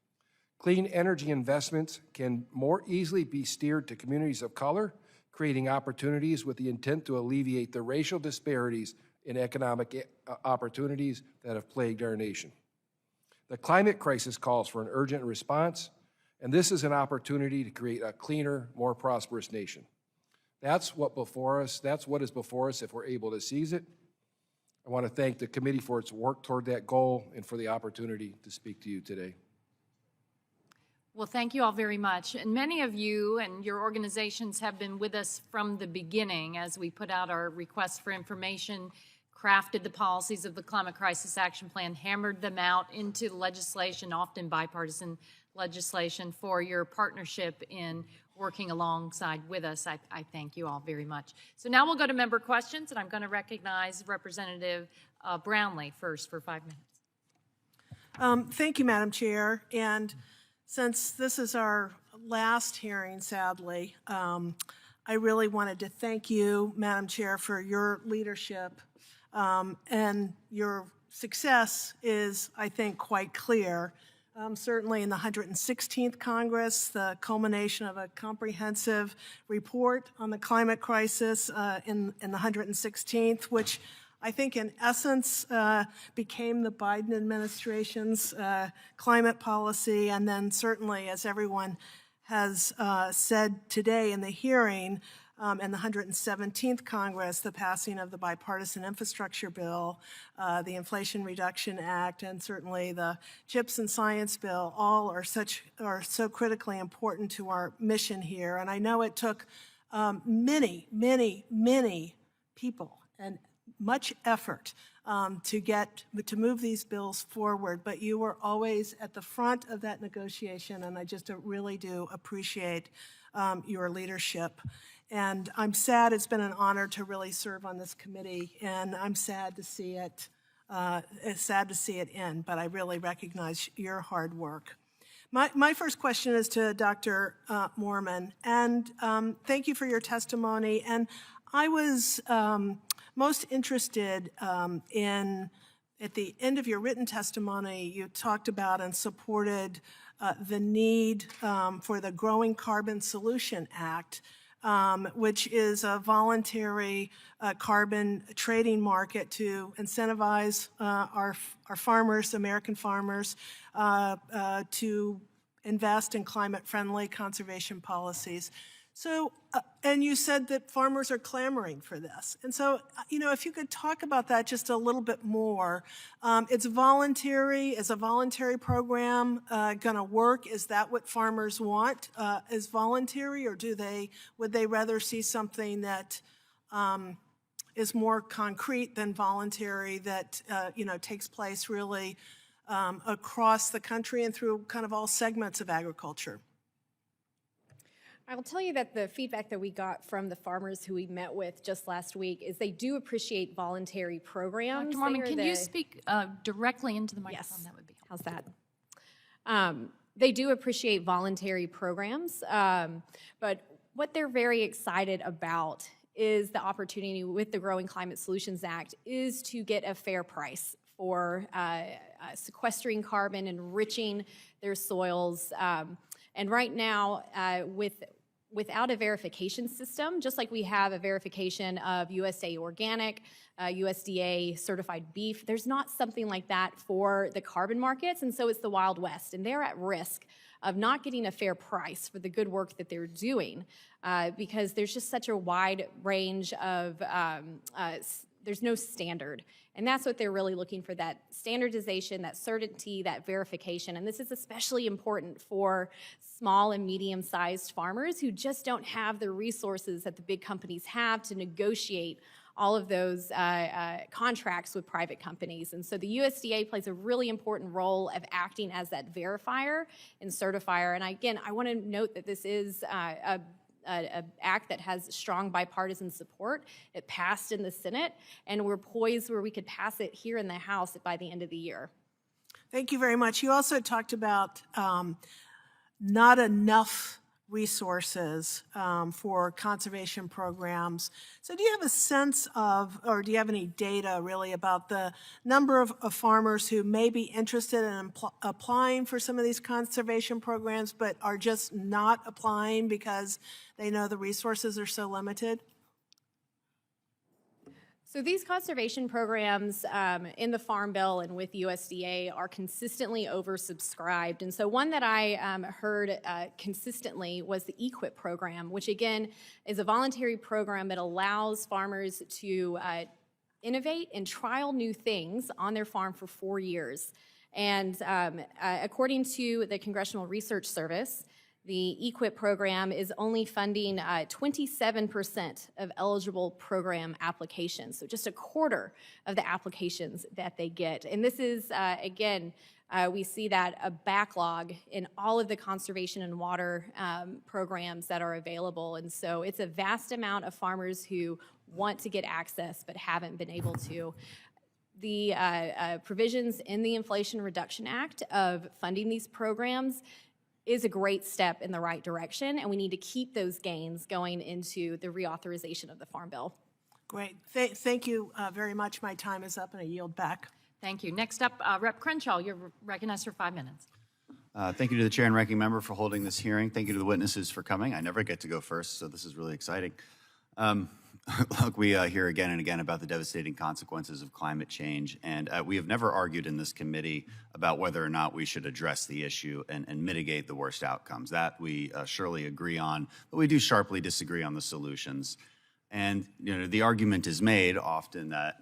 Clean energy investments can more easily be steered to communities of color, creating opportunities with the intent to alleviate the racial disparities in economic opportunities that have plagued our nation. The climate crisis calls for an urgent response, and this is an opportunity to create a cleaner, more prosperous nation. That's what is before us if we're able to seize it. I want to thank the committee for its work toward that goal and for the opportunity to speak to you today. Well, thank you all very much. And many of you and your organizations have been with us from the beginning as we put out our requests for information, crafted the policies of the Climate Crisis Action Plan, hammered them out into legislation, often bipartisan legislation, for your partnership in working alongside with us. I thank you all very much. So now we'll go to member questions, and I'm going to recognize Representative Brownlee first for 5 minutes. Thank you, Madam Chair. And since this is our last hearing, sadly, I really wanted to thank you, Madam Chair, for your leadership. And your success is, I think, quite clear. Certainly in the 116th Congress, the culmination of a comprehensive report on the climate crisis in the 116th, which I think in essence became the Biden administration's climate policy, and then certainly, as everyone has said today in the hearing, in the 117th Congress, the passing of the Bipartisan Infrastructure Bill, the Inflation Reduction Act, and certainly the CHIPS and Science Bill, all are so critically important to our mission here. And I know it took many, many, many people and much effort to move these bills forward, but you were always at the front of that negotiation, and I just really do appreciate your leadership. And I'm sad, it's been an honor to really serve on this committee, and I'm sad to see it end, but I really recognize your hard work. My first question is to Dr. Moorman, and thank you for your testimony. And I was most interested in, at the end of your written testimony, you talked about and supported the need for the Growing Carbon Solution Act, which is a voluntary carbon trading market to incentivize our farmers, American farmers, to invest in climate-friendly conservation policies. So, and you said that farmers are clamoring for this. And so, if you could talk about that just a little bit more. It's voluntary. Is a voluntary program going to work? Is that what farmers want, is voluntary, or would they rather see something that is more concrete than voluntary, that, takes place really across the country and through kind of all segments of agriculture? I will tell you that the feedback that we got from the farmers who we met with just last week is they do appreciate voluntary programs. Dr. Moorman, can you speak directly into the microphone? Yes. That would be helpful. How's that? They do appreciate voluntary programs, but what they're very excited about is the opportunity with the Growing Climate Solutions Act is to get a fair price for sequestering carbon, enriching their soils. And right now, without a verification system, just like we have a verification of USDA organic, USDA certified beef, there's not something like that for the carbon markets, and so it's the Wild West, and they're at risk of not getting a fair price for the good work that they're doing because there's just such a wide range of, there's no standard. And that's what they're really looking for, that standardization, that certainty, that verification. And this is especially important for small and medium-sized farmers who just don't have the resources that the big companies have to negotiate all of those contracts with private companies. And so the USDA plays a really important role of acting as that verifier and certifier. And again, I want to note that this is an act that has strong bipartisan support. It passed in the Senate, and we're poised where we could pass it here in the House by the end of the year. Thank you very much. You also talked about not enough resources for conservation programs. So do you have a sense of, or do you have any data really about the number of farmers who may be interested in applying for some of these conservation programs but are just not applying because they know the resources are so limited? So these conservation programs in the Farm Bill and with USDA are consistently oversubscribed. And so one that I heard consistently was the EQIP program, which again is a voluntary program that allows farmers to innovate and trial new things on their farm for 4 years. And according to the Congressional Research Service, the EQIP program is only funding 27% of eligible program applications, so just a quarter of the applications that they get. And this is, again, we see that a backlog in all of the conservation and water programs that are available. And so it's a vast amount of farmers who want to get access but haven't been able to. The provisions in the Inflation Reduction Act of funding these programs is a great step in the right direction, and we need to keep those gains going into the reauthorization of the Farm Bill. Great. Thank you very much. My time is up and I yield back. Thank you. Next up, Rep. Crenshaw, you're recognized for 5 minutes. Thank you to the chair and ranking member for holding this hearing. Thank you to the witnesses for coming. I never get to go first, so this is really exciting. Look, we hear again and again about the devastating consequences of climate change, and we have never argued in this committee about whether or not we should address the issue and mitigate the worst outcomes. That we surely agree on, but we do sharply disagree on the solutions. And the argument is made often that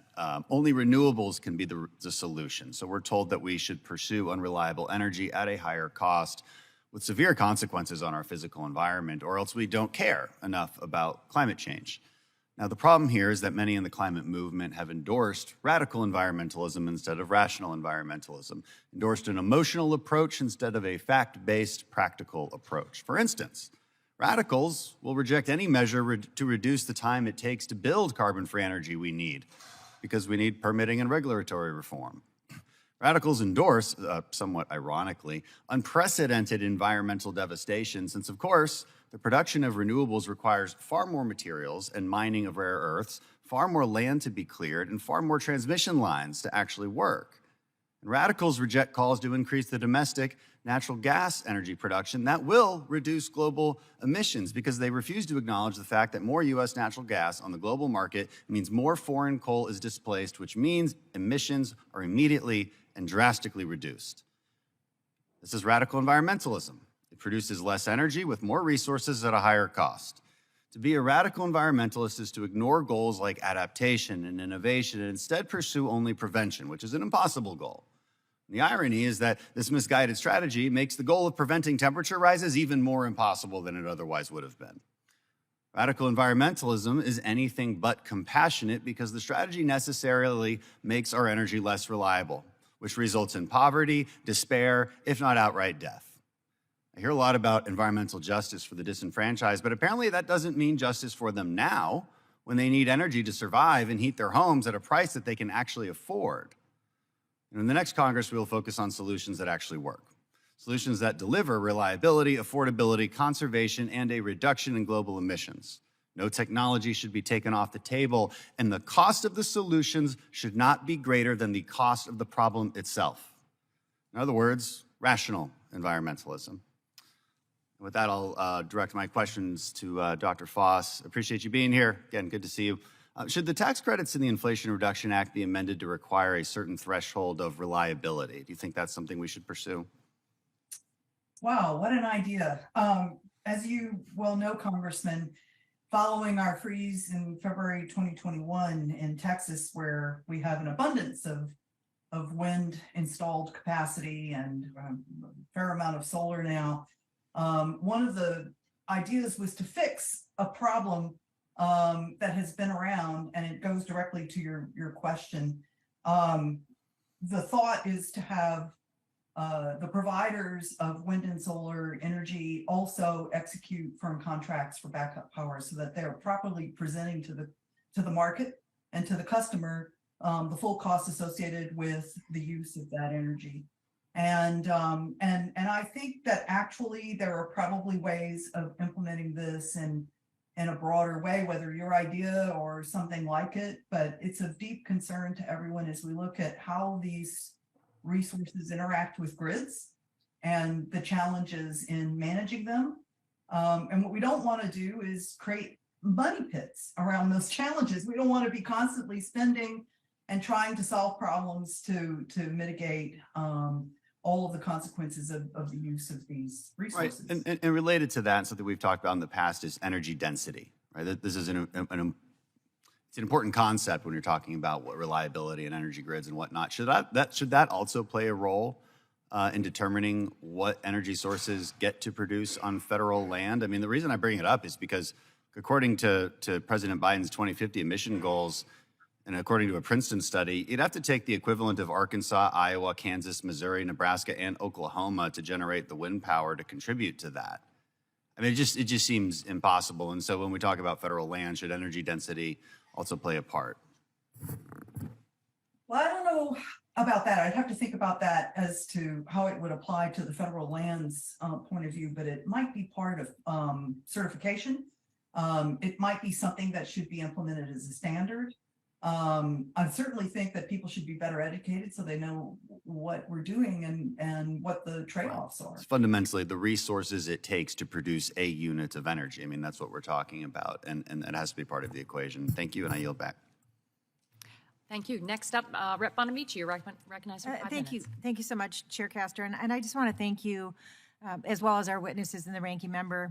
only renewables can be the solution. So we're told that we should pursue unreliable energy at a higher cost with severe consequences on our physical environment, or else we don't care enough about climate change. Now, the problem here is that many in the climate movement have endorsed radical environmentalism instead of rational environmentalism, endorsed an emotional approach instead of a fact-based, practical approach. For instance, radicals will reject any measure to reduce the time it takes to build carbon-free energy we need, because we need permitting and regulatory reform. Radicals endorse, somewhat ironically, unprecedented environmental devastation, since, of course, the production of renewables requires far more materials and mining of rare earths, far more land to be cleared, and far more transmission lines to actually work. And radicals reject calls to increase the domestic natural gas energy production that will reduce global emissions, because they refuse to acknowledge the fact that more U.S. natural gas on the global market means more foreign coal is displaced, which means emissions are immediately and drastically reduced. This is radical environmentalism. It produces less energy with more resources at a higher cost. To be a radical environmentalist is to ignore goals like adaptation and innovation and instead pursue only prevention, which is an impossible goal. The irony is that this misguided strategy makes the goal of preventing temperature rises even more impossible than it otherwise would have been. Radical environmentalism is anything but compassionate, because the strategy necessarily makes our energy less reliable, which results in poverty, despair, if not outright death. I hear a lot about environmental justice for the disenfranchised, but apparently that doesn't mean justice for them now, when they need energy to survive and heat their homes at a price that they can actually afford. And in the next Congress, we will focus on solutions that actually work. Solutions that deliver reliability, affordability, conservation, and a reduction in global emissions. No technology should be taken off the table, and the cost of the solutions should not be greater than the cost of the problem itself. In other words, rational environmentalism. With that, I'll direct my questions to Dr. Foss. Appreciate you being here. Again, good to see you. Should the tax credits in the Inflation Reduction Act be amended to require a certain threshold of reliability? Do you think that's something we should pursue? Wow, what an idea. As you well know, Congressman, following our freeze in February 2021 in Texas, where we have an abundance of wind installed capacity and a fair amount of solar now, one of the ideas was to fix a problem that has been around, and it goes directly to your question. The thought is to have the providers of wind and solar energy also execute firm contracts for backup power, so that they're properly presenting to the market and to the customer the full cost associated with the use of that energy. And I think that actually there are probably ways of implementing this in a broader way, whether your idea or something like it, but it's of deep concern to everyone as we look at how these resources interact with grids and the challenges in managing them. And what we don't want to do is create money pits around those challenges. We don't want to be constantly spending and trying to solve problems to mitigate all of the consequences of the use of these Right, resources. and related to that, something we've talked about in the past is energy density, right? This is it's an important concept when you're talking about what reliability and energy grids and whatnot. Should that also play a role in determining what energy sources get to produce on federal land? I mean, the reason I bring it up is because according to President Biden's 2050 emission goals, and according to a Princeton study, you'd have to take the equivalent of Arkansas, Iowa, Kansas, Missouri, Nebraska, and Oklahoma to generate the wind power to contribute to that. I mean, it just seems impossible. And so when we talk about federal land, should energy density also play a part? Well, I don't know about that. I'd have to think about that as to how it would apply to the federal lands point of view, but it might be part of certification. It might be something that should be implemented as a standard. I certainly think that people should be better educated so they know what we're doing and what the trade-offs are. It's fundamentally the resources it takes to produce a unit of energy. I mean, that's what we're talking about, and that has to be part of the equation. Thank you, and I yield back. Thank you. Next up, Rep. Bonamici, you're recognized for 5 Thank you. minutes. Thank you so much, Chair Castor. And I just want to thank you, as well as our witnesses and the ranking member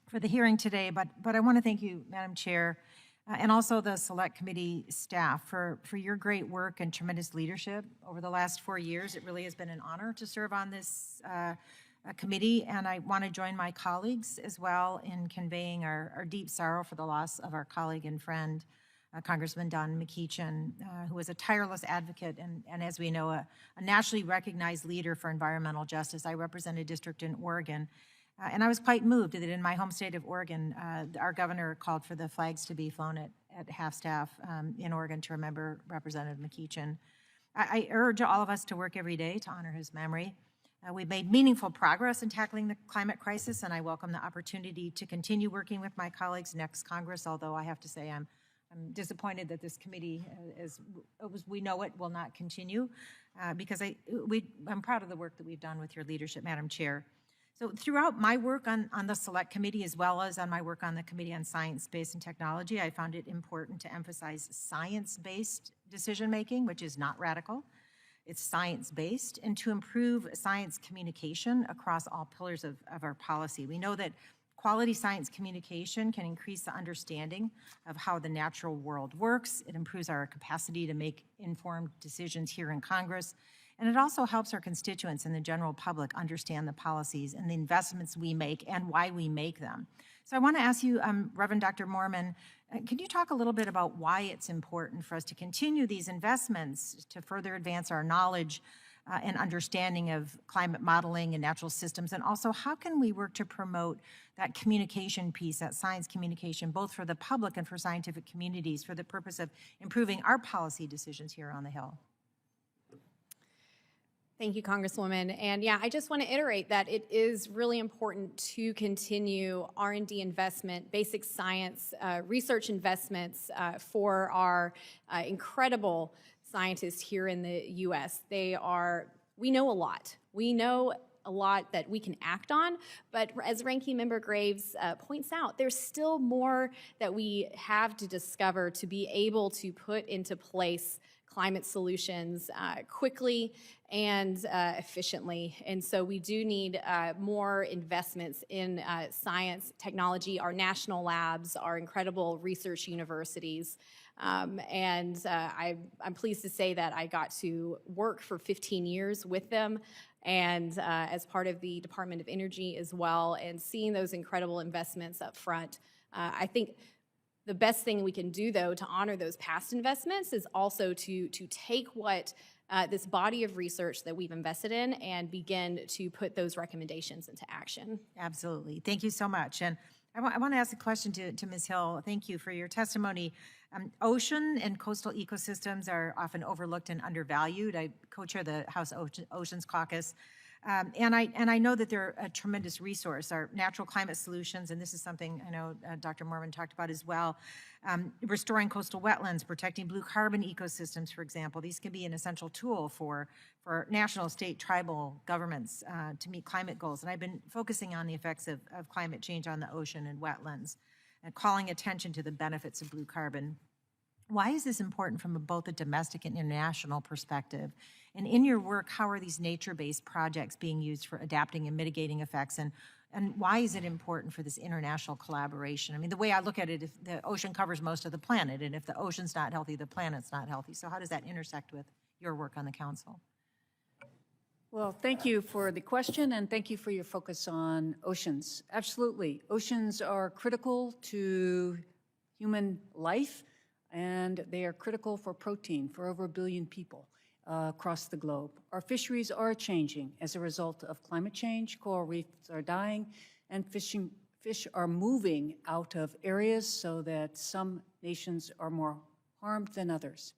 for the hearing today. But I want to thank you, Madam Chair, and also the Select Committee staff for your great work and tremendous leadership over the last 4 years. It really has been an honor to serve on this committee, and I want to join my colleagues as well in conveying our deep sorrow for the loss of our colleague and friend, Congressman Don McEachin, who was a tireless advocate and as we know, a nationally recognized leader for environmental justice. I represent a district in Oregon, and I was quite moved that in my home state of Oregon, our governor called for the flags to be flown at half-staff in Oregon to remember Representative McEachin. I urge all of us to work every day to honor his memory. We've made meaningful progress in tackling the climate crisis, and I welcome the opportunity to continue working with my colleagues next Congress, although I have to say I'm disappointed that this committee, as we know it, will not continue because I'm proud of the work that we've done with your leadership, Madam Chair. So throughout my work on the Select Committee, as well as on my work on the Committee on Science, Space, and Technology, I found it important to emphasize science-based decision-making, which is not radical. It's science-based, and to improve science communication across all pillars of our policy. We know that quality science communication can increase the understanding of how the natural world works. It improves our capacity to make informed decisions here in Congress. And it also helps our constituents and the general public understand the policies and the investments we make and why we make them. So I want to ask you, Reverend Dr. Moorman, could you talk a little bit about why it's important for us to continue these investments to further advance our knowledge and understanding of climate modeling and natural systems, and also how can we work to promote that communication piece, that science communication, both for the public and for scientific communities for the purpose of improving our policy decisions here on the Hill? Thank you, Congresswoman. And yeah, I just want to iterate that it is really important to continue R&D investment, basic science, research investments for our incredible scientists here in the U.S. We know a lot. We know a lot that we can act on, but as Ranking Member Graves points out, there's still more that we have to discover to be able to put into place climate solutions quickly and efficiently. And so we do need more investments in science, technology, our national labs, our incredible research universities. I'm pleased to say that I got to work for 15 years with them and as part of the Department of Energy as well, and seeing those incredible investments up front. I think the best thing we can do, though, to honor those past investments is also to take what this body of research that we've invested in and begin to put those recommendations into action. Absolutely. Thank you so much. And I want to ask a question to Ms. Hill. Thank you for your testimony. Ocean and coastal ecosystems are often overlooked and undervalued. I co-chair the House Oceans Caucus. And I know that they're a tremendous resource, our natural climate solutions, and this is something I know Dr. Mormon talked about as well. Restoring coastal wetlands, protecting blue carbon ecosystems, for example. These can be an essential tool for national, state, tribal governments to meet climate goals. And I've been focusing on the effects of climate change on the ocean and wetlands and calling attention to the benefits of blue carbon. Why is this important from both a domestic and international perspective? And in your work, how are these nature-based projects being used for adapting and mitigating effects? And why is it important for this international collaboration? I mean, the way I look at it, if the ocean covers most of the planet, and if the ocean's not healthy, the planet's not healthy. So how does that intersect with your work on the council? Well, thank you for the question, and thank you for your focus on oceans. Absolutely. Oceans are critical to human life, and they are critical for protein for over 1 billion people across the globe. Our fisheries are changing as a result of climate change. Coral reefs are dying, and fish are moving out of areas so that some nations are more harmed than others.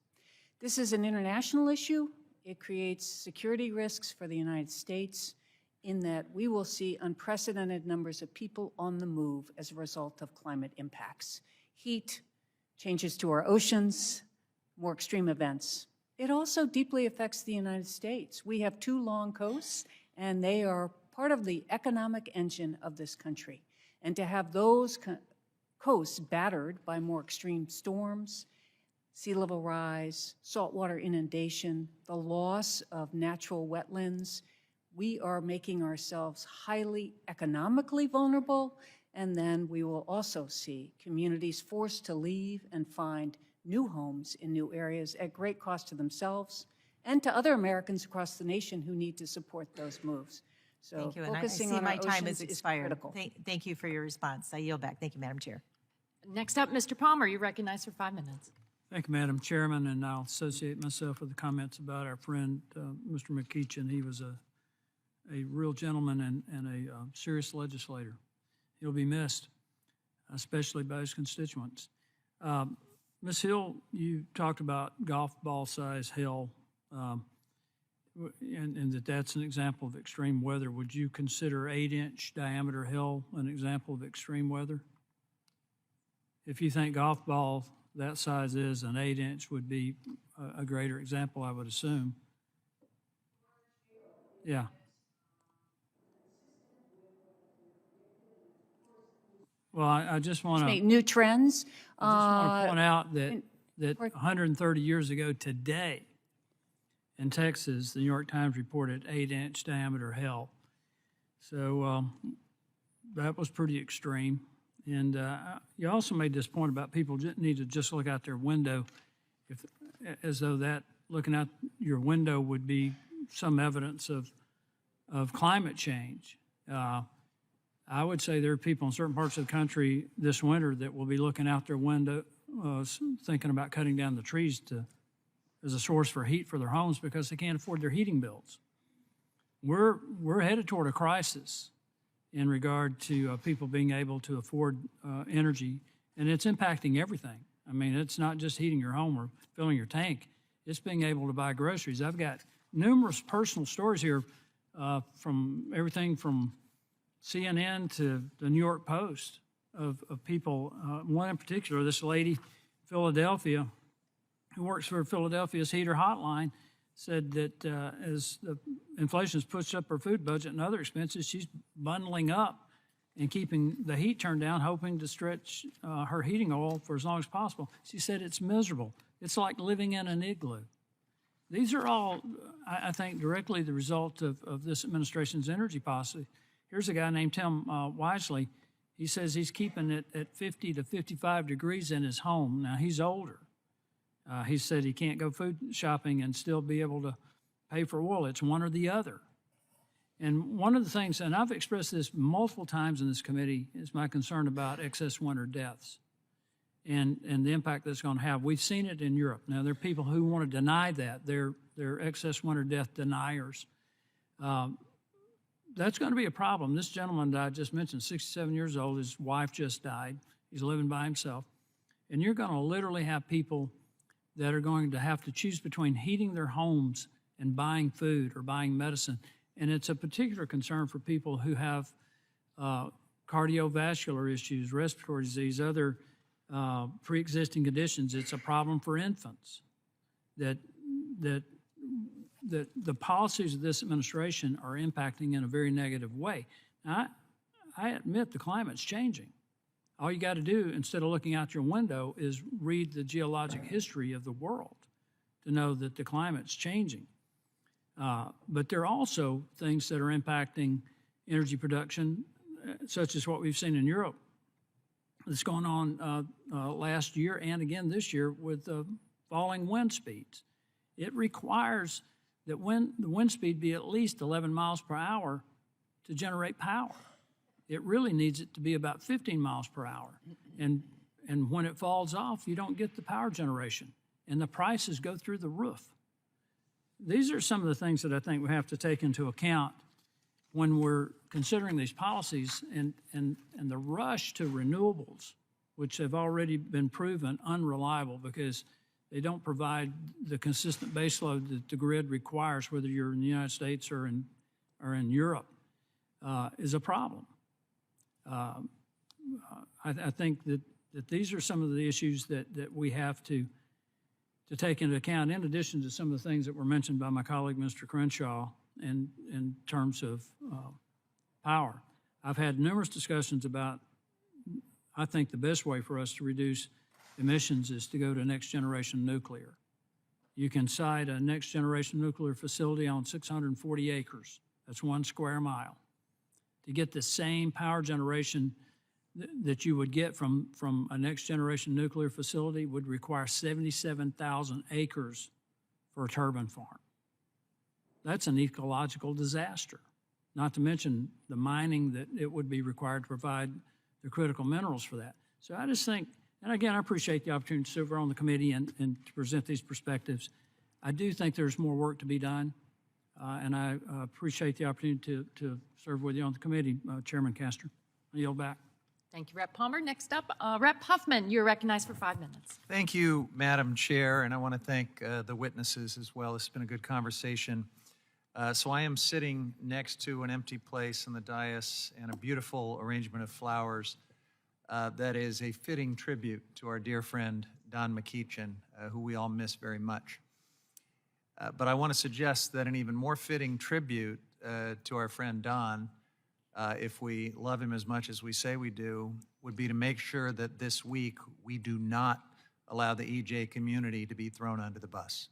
This is an international issue. It creates security risks for the United States in that we will see unprecedented numbers of people on the move as a result of climate impacts. Heat, changes to our oceans, more extreme events. It also deeply affects the United States. We have 2 long coasts, and they are part of the economic engine of this country. And to have those coasts battered by more extreme storms, sea level rise, saltwater inundation, the loss of natural wetlands, we are making ourselves highly economically vulnerable, and then we will also see communities forced to leave and find new homes in new areas at great cost to themselves and to other Americans across the nation who need to support those moves. So Thank you, and I focusing see on my our time oceans has is expired. critical. Thank you for your response. I yield back. Thank you, Madam Chair. Next up, Mr. Palmer, you're recognized for 5 minutes. Thank you, Madam Chairman, and I'll associate myself with the comments about our friend, Mr. McEachin. He was a real gentleman and a serious legislator. He'll be missed, especially by his constituents. Ms. Hill, you talked about golf ball size hail, and that's an example of extreme weather. Would you consider 8-inch diameter hail an example of extreme weather? If you think golf ball that size is, an 8-inch would be a greater example, I would assume. Yeah. Well, I just want to Make new trends. point out that 130 years ago today in Texas, the New York Times reported 8-inch diameter hail. So that was pretty extreme. And you also made this point about people need to just look out their window, as though that looking out your window would be some evidence of climate change. I would say there are people in certain parts of the country this winter that will be looking out their window, thinking about cutting down the trees as a source for heat for their homes because they can't afford their heating bills. We're headed toward a crisis in regard to people being able to afford energy, and it's impacting everything. I mean, it's not just heating your home or filling your tank. It's being able to buy groceries. I've got numerous personal stories here from everything from CNN to the New York Post of people, one in particular, this lady, Philadelphia, who works for Philadelphia's Heater Hotline, said that as the inflation's pushed up her food budget and other expenses, she's bundling up and keeping the heat turned down, hoping to stretch her heating oil for as long as possible. She said it's miserable. It's like living in an igloo. These are all, I think, directly the result of this administration's energy policy. Here's a guy named Tim Wisely. He says he's keeping it at 50 to 55 degrees in his home. Now, he's older. He said he can't go food shopping and still be able to pay for oil. It's one or the other. And one of the things, and I've expressed this multiple times in this committee, is my concern about excess winter deaths and the impact that's going to have. We've seen it in Europe. Now, there are people who want to deny that. They're excess winter death deniers. that's going to be a problem. This gentleman that I just mentioned, 67 years old, his wife just died. He's living by himself. And you're going to literally have people that are going to have to choose between heating their homes and buying food or buying medicine. And it's a particular concern for people who have cardiovascular issues, respiratory disease, other pre-existing conditions. It's a problem for infants. That the policies of this administration are impacting in a very negative way. Now, I admit the climate's changing. All you got to do, instead of looking out your window, is read the geologic history of the world to know that the climate's changing. But there are also things that are impacting energy production, such as what we've seen in Europe that's going on last year and again this year with falling wind speeds. It requires that the wind speed be at least 11 miles per hour to generate power. It really needs it to be about 15 miles per hour. And when it falls off, you don't get the power generation, and the prices go through the roof. These are some of the things that I think we have to take into account when we're considering these policies, and the rush to renewables, which have already been proven unreliable because they don't provide the consistent baseload that the grid requires, whether you're in the United States or in Europe, is a problem. I think that these are some of the issues that we have to take into account, in addition to some of the things that were mentioned by my colleague, Mr. Crenshaw, in terms of power. I've had numerous discussions about, I think the best way for us to reduce emissions is to go to next generation nuclear. You can site a next generation nuclear facility on 640 acres. That's 1 square mile. To get the same power generation that you would get from a next generation nuclear facility would require 77,000 acres for a turbine farm. That's an ecological disaster, not to mention the mining that it would be required to provide the critical minerals for that. So I just think, and again, I appreciate the opportunity to serve on the committee and to present these perspectives. I do think there's more work to be done, and I appreciate the opportunity to serve with you on the committee, Chairman Castor. I yield back. Thank you, Rep. Palmer. Next up, Rep. Huffman, you're recognized for 5 minutes. Thank you, Madam Chair, and I want to thank the witnesses as well. It's been a good conversation. So I am sitting next to an empty place in the dais and a beautiful arrangement of flowers that is a fitting tribute to our dear friend, Don McEachin, who we all miss very much. But I want to suggest that an even more fitting tribute to our friend Don, if we love him as much as we say we do, would be to make sure that this week we do not allow the EJ community to be thrown under the bus.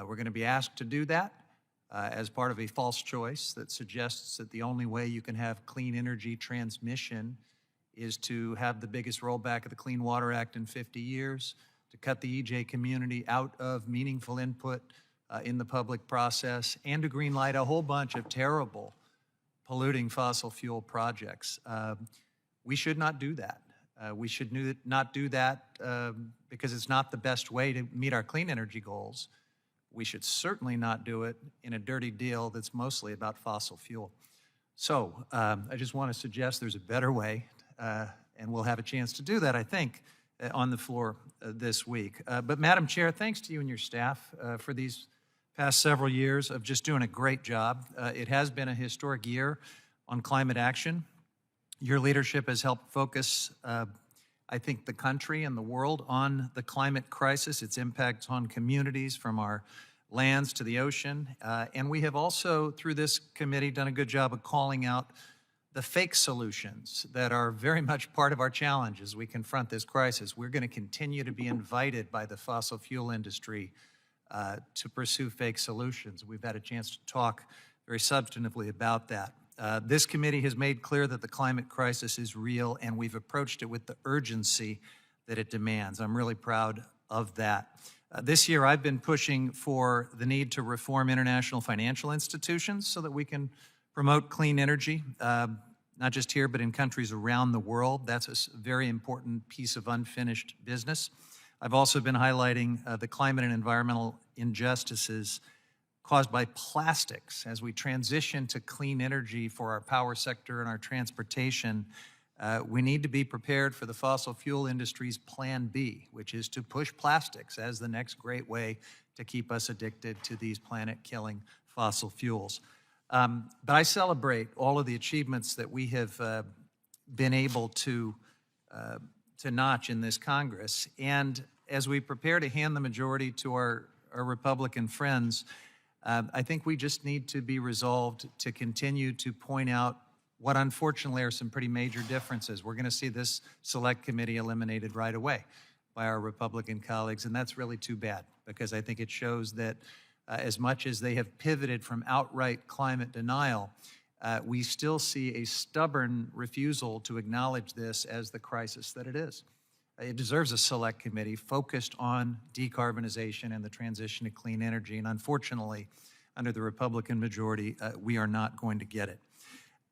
We're going to be asked to do that as part of a false choice that suggests that the only way you can have clean energy transmission is to have the biggest rollback of the Clean Water Act in 50 years, to cut the EJ community out of meaningful input in the public process, and to greenlight a whole bunch of terrible polluting fossil fuel projects. We should not do that. We should not do that because it's not the best way to meet our clean energy goals. We should certainly not do it in a dirty deal that's mostly about fossil fuel. So I just want to suggest there's a better way, and we'll have a chance to do that, I think, on the floor this week. But Madam Chair, thanks to you and your staff for these past several years of just doing a great job. It has been a historic year on climate action. Your leadership has helped focus, I think, the country and the world on the climate crisis, its impacts on communities from our lands to the ocean. And we have also, through this committee, done a good job of calling out the fake solutions that are very much part of our challenge as we confront this crisis. We're going to continue to be invited by the fossil fuel industry to pursue fake solutions. We've had a chance to talk very substantively about that. This committee has made clear that the climate crisis is real, and we've approached it with the urgency that it demands. I'm really proud of that. This year, I've been pushing for the need to reform international financial institutions so that we can promote clean energy, not just here, but in countries around the world. That's a very important piece of unfinished business. I've also been highlighting the climate and environmental injustices caused by plastics. As we transition to clean energy for our power sector and our transportation, we need to be prepared for the fossil fuel industry's plan B, which is to push plastics as the next great way to keep us addicted to these planet-killing fossil fuels. But I celebrate all of the achievements that we have been able to notch in this Congress. And as we prepare to hand the majority to our Republican friends, I think we just need to be resolved to continue to point out what unfortunately are some pretty major differences. We're going to see this select committee eliminated right away by our Republican colleagues, and that's really too bad, because I think it shows that as much as they have pivoted from outright climate denial, we still see a stubborn refusal to acknowledge this as the crisis that it is. It deserves a select committee focused on decarbonization and the transition to clean energy, and unfortunately, under the Republican majority, we are not going to get it.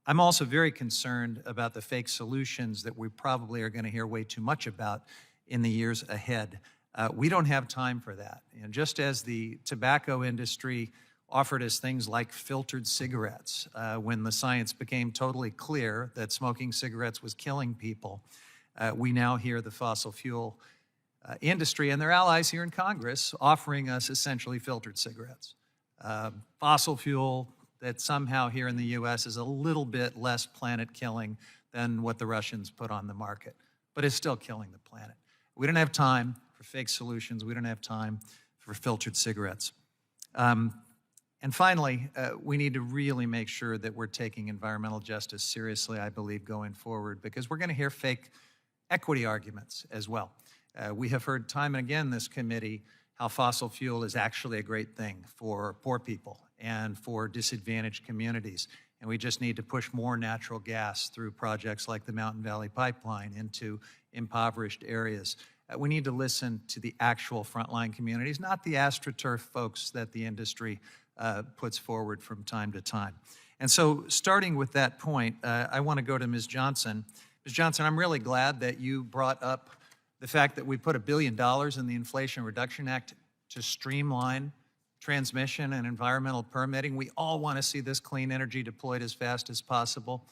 I'm also very concerned about the fake solutions that we probably are going to hear way too much about in the years ahead. We don't have time for that. And just as the tobacco industry offered us things like filtered cigarettes when the science became totally clear that smoking cigarettes was killing people, we now hear the fossil fuel industry and their allies here in Congress offering us essentially filtered cigarettes. Fossil fuel that somehow here in the U.S. is a little bit less planet-killing than what the Russians put on the market, but is still killing the planet. We don't have time for fake solutions. We don't have time for filtered cigarettes. And finally, we need to really make sure that we're taking environmental justice seriously, I believe, going forward, because we're going to hear fake equity arguments as well. We have heard time and again in this committee how fossil fuel is actually a great thing for poor people and for disadvantaged communities. And we just need to push more natural gas through projects like the Mountain Valley Pipeline into impoverished areas. We need to listen to the actual frontline communities, not the AstroTurf folks that the industry puts forward from time to time. And so starting with that point, I want to go to Ms. Johnson. Ms. Johnson, I'm really glad that you brought up the fact that we put $1 billion in the Inflation Reduction Act to streamline transmission and environmental permitting. We all want to see this clean energy deployed as fast as possible.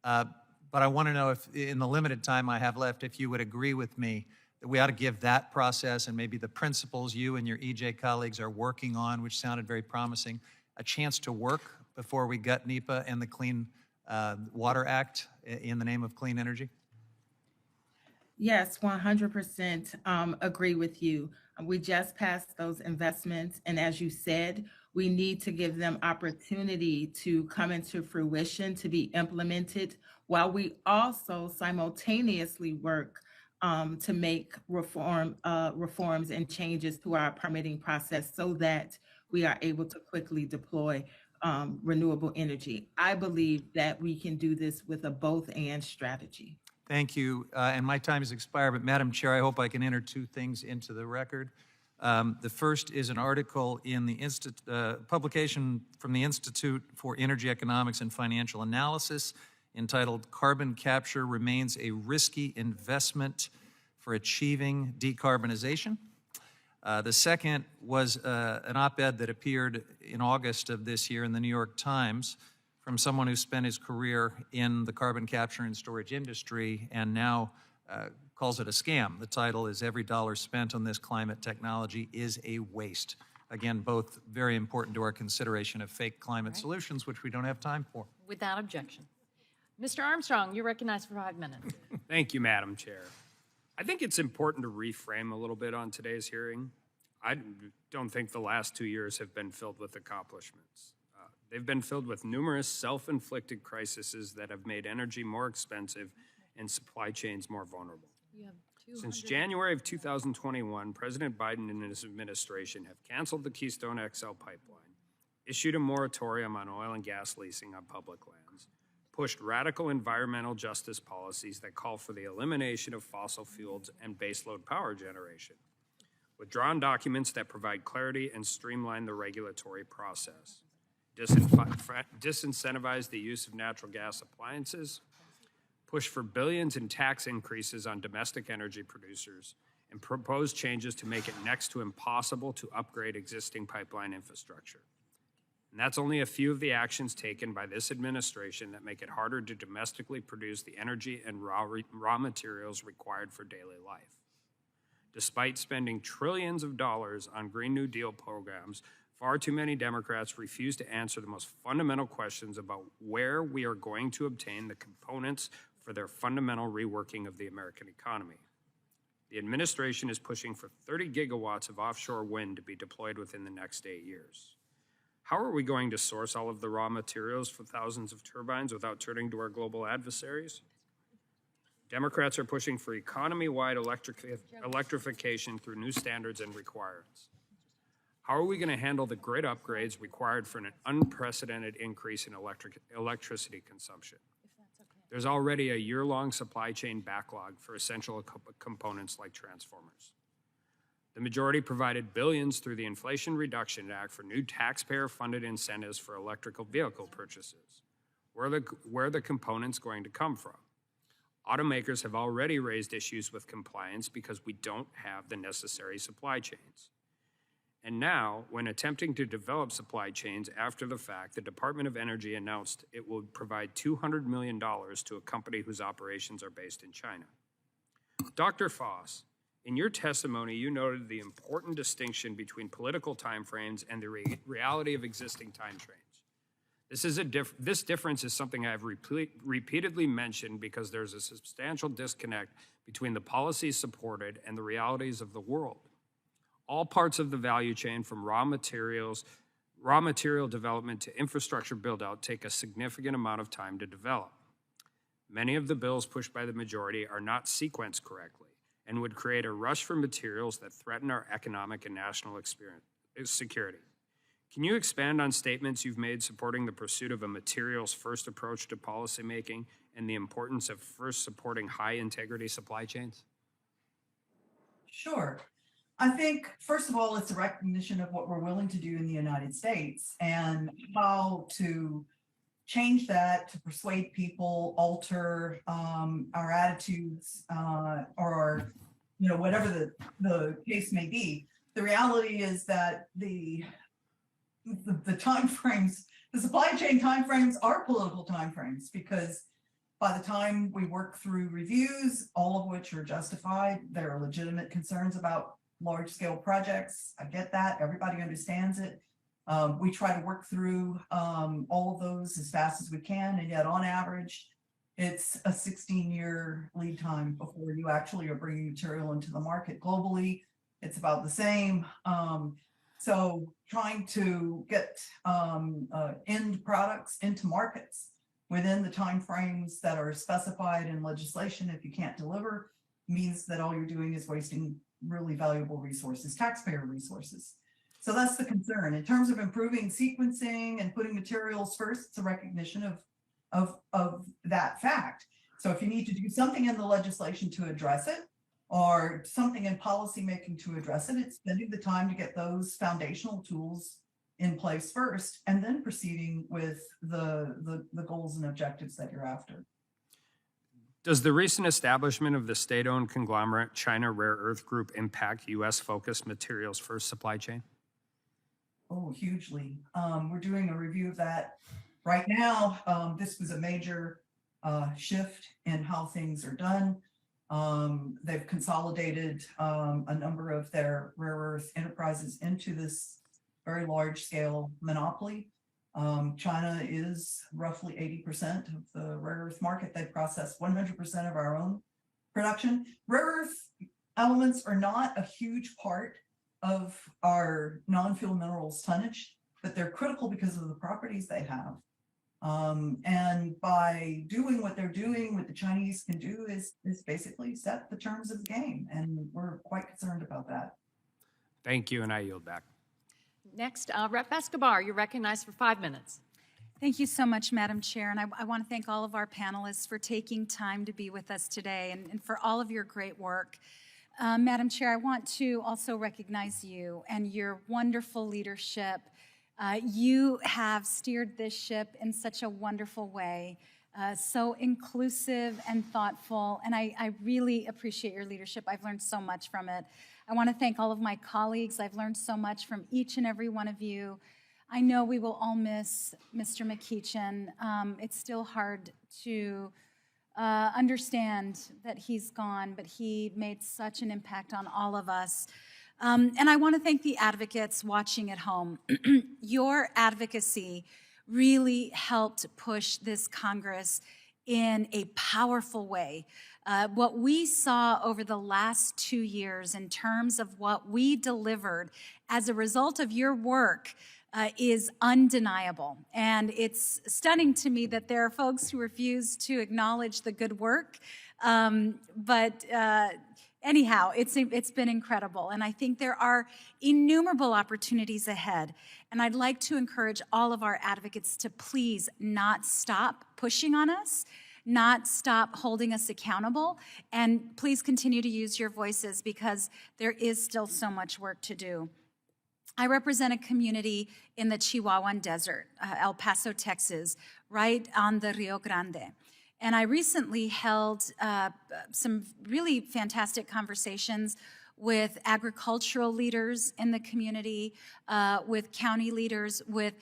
But I want to know if, in the limited time I have left, if you would agree with me that we ought to give that process and maybe the principles you and your EJ colleagues are working on, which sounded very promising, a chance to work before we gut NEPA and the Clean Water Act in the name of clean energy? Yes, 100% agree with you. We just passed those investments, and as you said, we need to give them opportunity to come into fruition, to be implemented, while we also simultaneously work to make reforms and changes to our permitting process so that we are able to quickly deploy renewable energy. I believe that we can do this with a both-and strategy. Thank you. And my time has expired, but Madam Chair, I hope I can enter two things into the record. The first is an article in the publication from the Institute for Energy Economics and Financial Analysis entitled "Carbon Capture Remains a Risky Investment for Achieving Decarbonization." The second was an op-ed that appeared in August of this year in the New York Times from someone who spent his career in the carbon capture and storage industry and now calls it a scam. The title is "Every Dollar Spent on This Climate Technology is a Waste." Again, both very important to our consideration of fake climate solutions, which we don't have time for. Without objection. Mr. Armstrong, you're recognized for 5 minutes. Thank you, Madam Chair. I think it's important to reframe a little bit on today's hearing. I don't think the last 2 years have been filled with accomplishments. They've been filled with numerous self-inflicted crises that have made energy more expensive and supply chains more vulnerable. Since January of 2021, President Biden and his administration have canceled the Keystone XL pipeline, issued a moratorium on oil and gas leasing on public lands, pushed radical environmental justice policies that call for the elimination of fossil fuels and baseload power generation, withdrawn documents that provide clarity and streamline the regulatory process, disincentivize the use of natural gas appliances, push for billions in tax increases on domestic energy producers, and propose changes to make it next to impossible to upgrade existing pipeline infrastructure. And that's only a few of the actions taken by this administration that make it harder to domestically produce the energy and raw materials required for daily life. Despite spending trillions of dollars on Green New Deal programs, far too many Democrats refuse to answer the most fundamental questions about where we are going to obtain the components for their fundamental reworking of the American economy. The administration is pushing for 30 gigawatts of offshore wind to be deployed within the next 8 years. How are we going to source all of the raw materials for thousands of turbines without turning to our global adversaries? Democrats are pushing for economy-wide electrification through new standards and requirements. How are we going to handle the grid upgrades required for an unprecedented increase in electricity consumption? There's already a year-long supply chain backlog for essential components like transformers. The majority provided billions through the Inflation Reduction Act for new taxpayer-funded incentives for electrical vehicle purchases. Where are the components going to come from? Automakers have already raised issues with compliance because we don't have the necessary supply chains. And now, when attempting to develop supply chains after the fact, the Department of Energy announced it will provide $200 million to a company whose operations are based in China. Dr. Foss, in your testimony, you noted the important distinction between political timeframes and the reality of existing timeframes. This difference is something I've repeatedly mentioned because there's a substantial disconnect between the policies supported and the realities of the world. All parts of the value chain, from raw material development to infrastructure build-out, take a significant amount of time to develop. Many of the bills pushed by the majority are not sequenced correctly and would create a rush for materials that threaten our economic and national security. Can you expand on statements you've made supporting the pursuit of a materials-first approach to policymaking and the importance of first supporting high-integrity supply chains? Sure. I think, first of all, it's a recognition of what we're willing to do in the United States and how to change that to persuade people, alter our attitudes, or whatever the case may be. The reality is that the timeframes, the supply chain timeframes are political timeframes, because by the time we work through reviews, all of which are justified, there are legitimate concerns about large-scale projects. I get that. Everybody understands it. We try to work through all of those as fast as we can, and yet on average, it's a 16-year lead time before you actually are bringing material into the market. Globally, it's about the same. So trying to get end products into markets within the timeframes that are specified in legislation, if you can't deliver, means that all you're doing is wasting really valuable resources, taxpayer resources. So that's the concern. In terms of improving sequencing and putting materials first, it's a recognition of that fact. So if you need to do something in the legislation to address it, or something in policy making to address it, it's spending the time to get those foundational tools in place first, and then proceeding with the goals and objectives that you're after. Does the recent establishment of the state-owned conglomerate China Rare Earth Group impact U.S.-focused materials first supply chain? Oh, hugely. We're doing a review of that right now. This was a major shift in how things are done. They've consolidated a number of their rare earth enterprises into this very large scale monopoly. China is roughly 80% of the rare earth market. They process 100% of our own production. Rare earth elements are not a huge part of our non-fuel minerals tonnage, but they're critical because of the properties they have. And by doing what they're doing, what the Chinese can do is basically set the terms of the game. And we're quite concerned about that. Thank you, and I yield back. Next, Rep. Escobar, you're recognized for 5 minutes. Thank you so much, Madam Chair. And I want to thank all of our panelists for taking time to be with us today and for all of your great work. Madam Chair, I want to also recognize you and your wonderful leadership. You have steered this ship in such a wonderful way, so inclusive and thoughtful, and I really appreciate your leadership. I've learned so much from it. I want to thank all of my colleagues. I've learned so much from each and every one of you. I know we will all miss Mr. McEachin. It's still hard to understand that he's gone, but he made such an impact on all of us. And I want to thank the advocates watching at home. Your advocacy really helped push this Congress in a powerful way. What we saw over the last 2 years in terms of what we delivered as a result of your work is undeniable. And it's stunning to me that there are folks who refuse to acknowledge the good work. Anyhow, it's been incredible. And I think there are innumerable opportunities ahead. And I'd like to encourage all of our advocates to please not stop pushing on us, not stop holding us accountable, and please continue to use your voices because there is still so much work to do. I represent a community in the Chihuahuan Desert, El Paso, Texas, right on the Rio Grande. And I recently held some really fantastic conversations with agricultural leaders in the community, with county leaders, with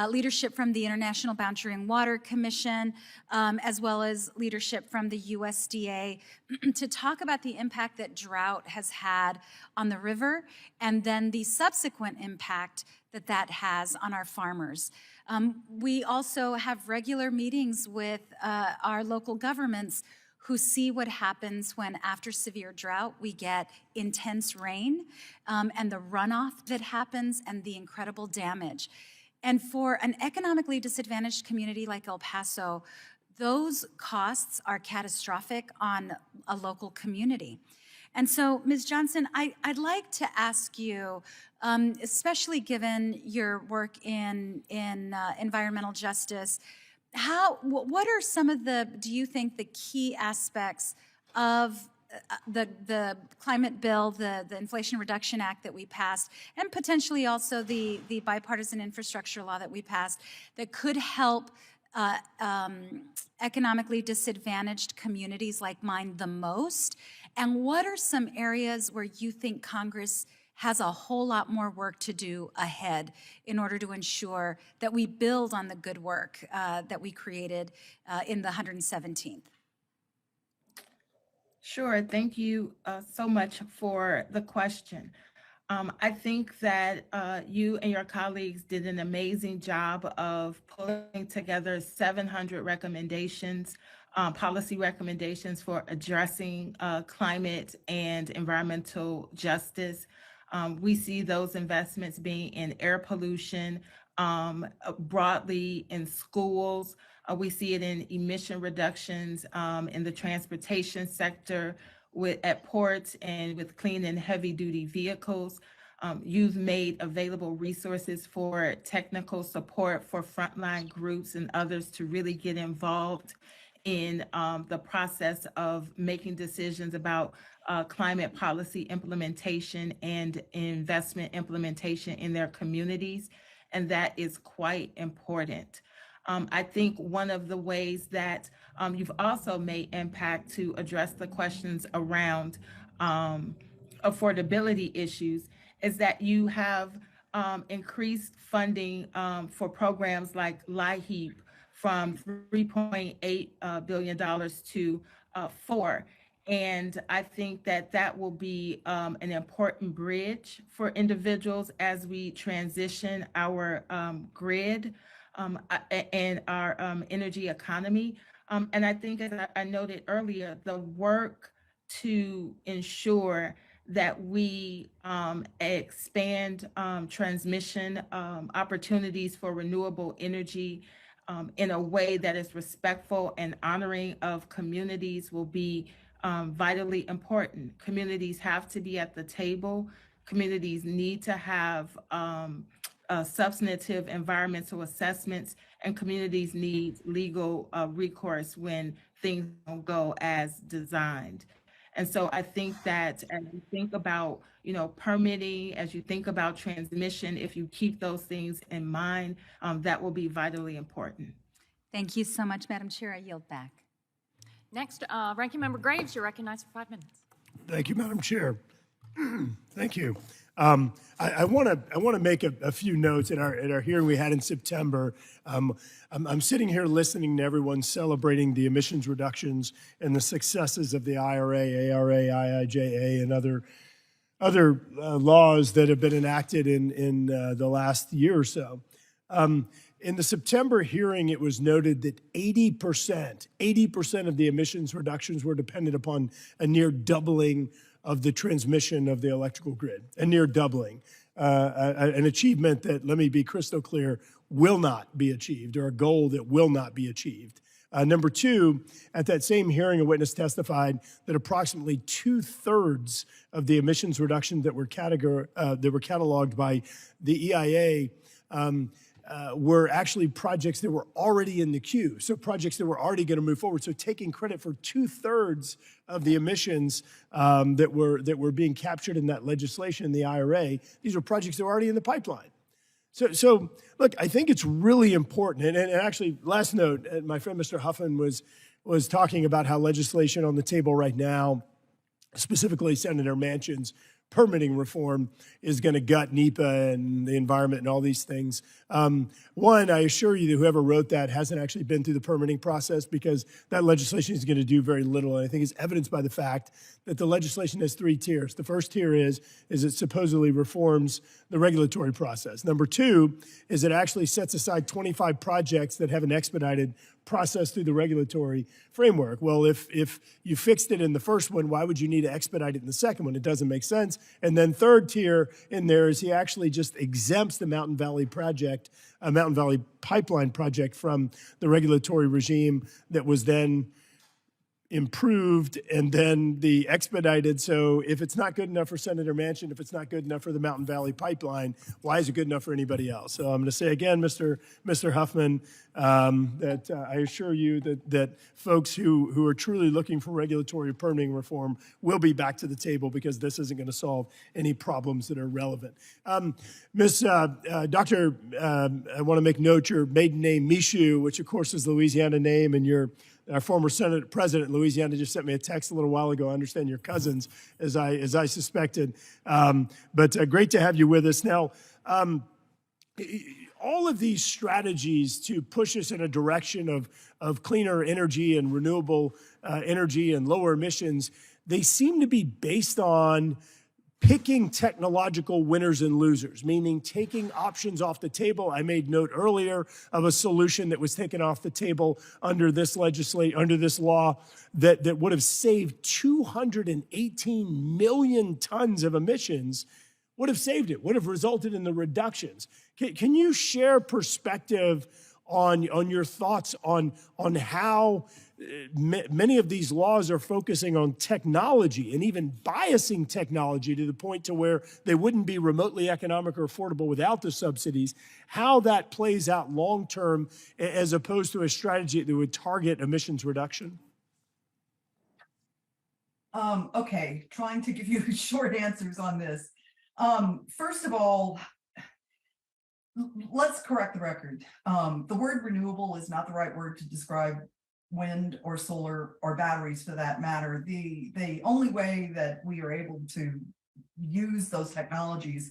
leadership from the International Boundary and Water Commission, as well as leadership from the USDA to talk about the impact that drought has had on the river and then the subsequent impact that that has on our farmers. We also have regular meetings with our local governments who see what happens when after severe drought we get intense rain and the runoff that happens and the incredible damage. And for an economically disadvantaged community like El Paso, those costs are catastrophic on a local community. And so, Ms. Johnson, I'd like to ask you, especially given your work in environmental justice, what are some of do you think, the key aspects of the climate bill, the Inflation Reduction Act that we passed, and potentially also the bipartisan infrastructure law that we passed that could help economically disadvantaged communities like mine the most? And what are some areas where you think Congress has a whole lot more work to do ahead in order to ensure that we build on the good work that we created in the 117th? Sure. Thank you so much for the question. I think that you and your colleagues did an amazing job of pulling together 700 recommendations, policy recommendations for addressing climate and environmental justice. We see those investments being in air pollution, broadly in schools. We see it in emission reductions in the transportation sector, at ports and with clean and heavy duty vehicles. You've made available resources for technical support for frontline groups and others to really get involved in the process of making decisions about climate policy implementation and investment implementation in their communities. And that is quite important. I think one of the ways that you've also made impact to address the questions around affordability issues is that you have increased funding for programs like LIHEAP from $3.8 billion to $4 billion. And I think that that will be an important bridge for individuals as we transition our grid and our energy economy. And I think, as I noted earlier, the work to ensure that we expand transmission opportunities for renewable energy in a way that is respectful and honoring of communities will be vitally important. Communities have to be at the table. Communities need to have substantive environmental assessments, and communities need legal recourse when things don't go as designed. And so I think that as you think about, permitting, as you think about transmission, if you keep those things in mind, that will be vitally important. Thank you so much, Madam Chair. I yield back. Next, Ranking Member Graves, you're recognized for 5 minutes. Thank you, Madam Chair. Thank you. I want to make a few notes in our hearing we had in September. I'm sitting here listening to everyone celebrating the emissions reductions and the successes of the IRA, ARA, IIJA, and other laws that have been enacted in the last year or so. In the September hearing, it was noted that 80% of the emissions reductions were dependent upon a near doubling of the transmission of the electrical grid, a near doubling, an achievement that, let me be crystal clear, will not be achieved, or a goal that will not be achieved. Number two, at that same hearing, a witness testified that approximately 2/3 of the emissions reductions that were cataloged by the EIA were actually projects that were already in the queue, so projects that were already going to move forward. So taking credit for 2/3 of the emissions that were being captured in that legislation in the IRA, these were projects that were already in the pipeline. So look, I think it's really important. And actually, last note, my friend Mr. Huffman was talking about how legislation on the table right now, specifically Senator Manchin's permitting reform, is going to gut NEPA and the environment and all these things. One, I assure you that whoever wrote that hasn't actually been through the permitting process, because that legislation is going to do very little. And I think it's evidenced by the fact that the legislation has 3 tiers. The first tier is it supposedly reforms the regulatory process. Number 2 is it actually sets aside 25 projects that have an expedited process through the regulatory framework. Well, if you fixed it in the first one, why would you need to expedite it in the second one? It doesn't make sense. And then third tier in there is he actually just exempts the Mountain Valley Pipeline project from the regulatory regime that was then improved and then the expedited. So if it's not good enough for Senator Manchin, if it's not good enough for the Mountain Valley Pipeline, why is it good enough for anybody else? So I'm going to say again, Mr. Huffman, that I assure you that folks who are truly looking for regulatory permitting reform will be back to the table, because this isn't going to solve any problems that are relevant. Doctor, I want to make note your maiden name, Michoud, which of course is the Louisiana name, and our former Senate President in Louisiana just sent me a text a little while ago. I understand you're cousins, as I suspected. But great to have you with us. Now, all of these strategies to push us in a direction of cleaner energy and renewable energy and lower emissions, they seem to be based on picking technological winners and losers, meaning taking options off the table. I made note earlier of a solution that was taken off the table under this law that would have saved 218 million tons of emissions, would have saved it, would have resulted in the reductions. Can you share perspective on your thoughts on how many of these laws are focusing on technology and even biasing technology to the point to where they wouldn't be remotely economic or affordable without the subsidies, how that plays out long-term as opposed to a strategy that would target emissions reduction? Okay, trying to give you short answers on this. First of all, let's correct the record. The word renewable is not the right word to describe wind or solar or batteries for that matter. The only way that we are able to use those technologies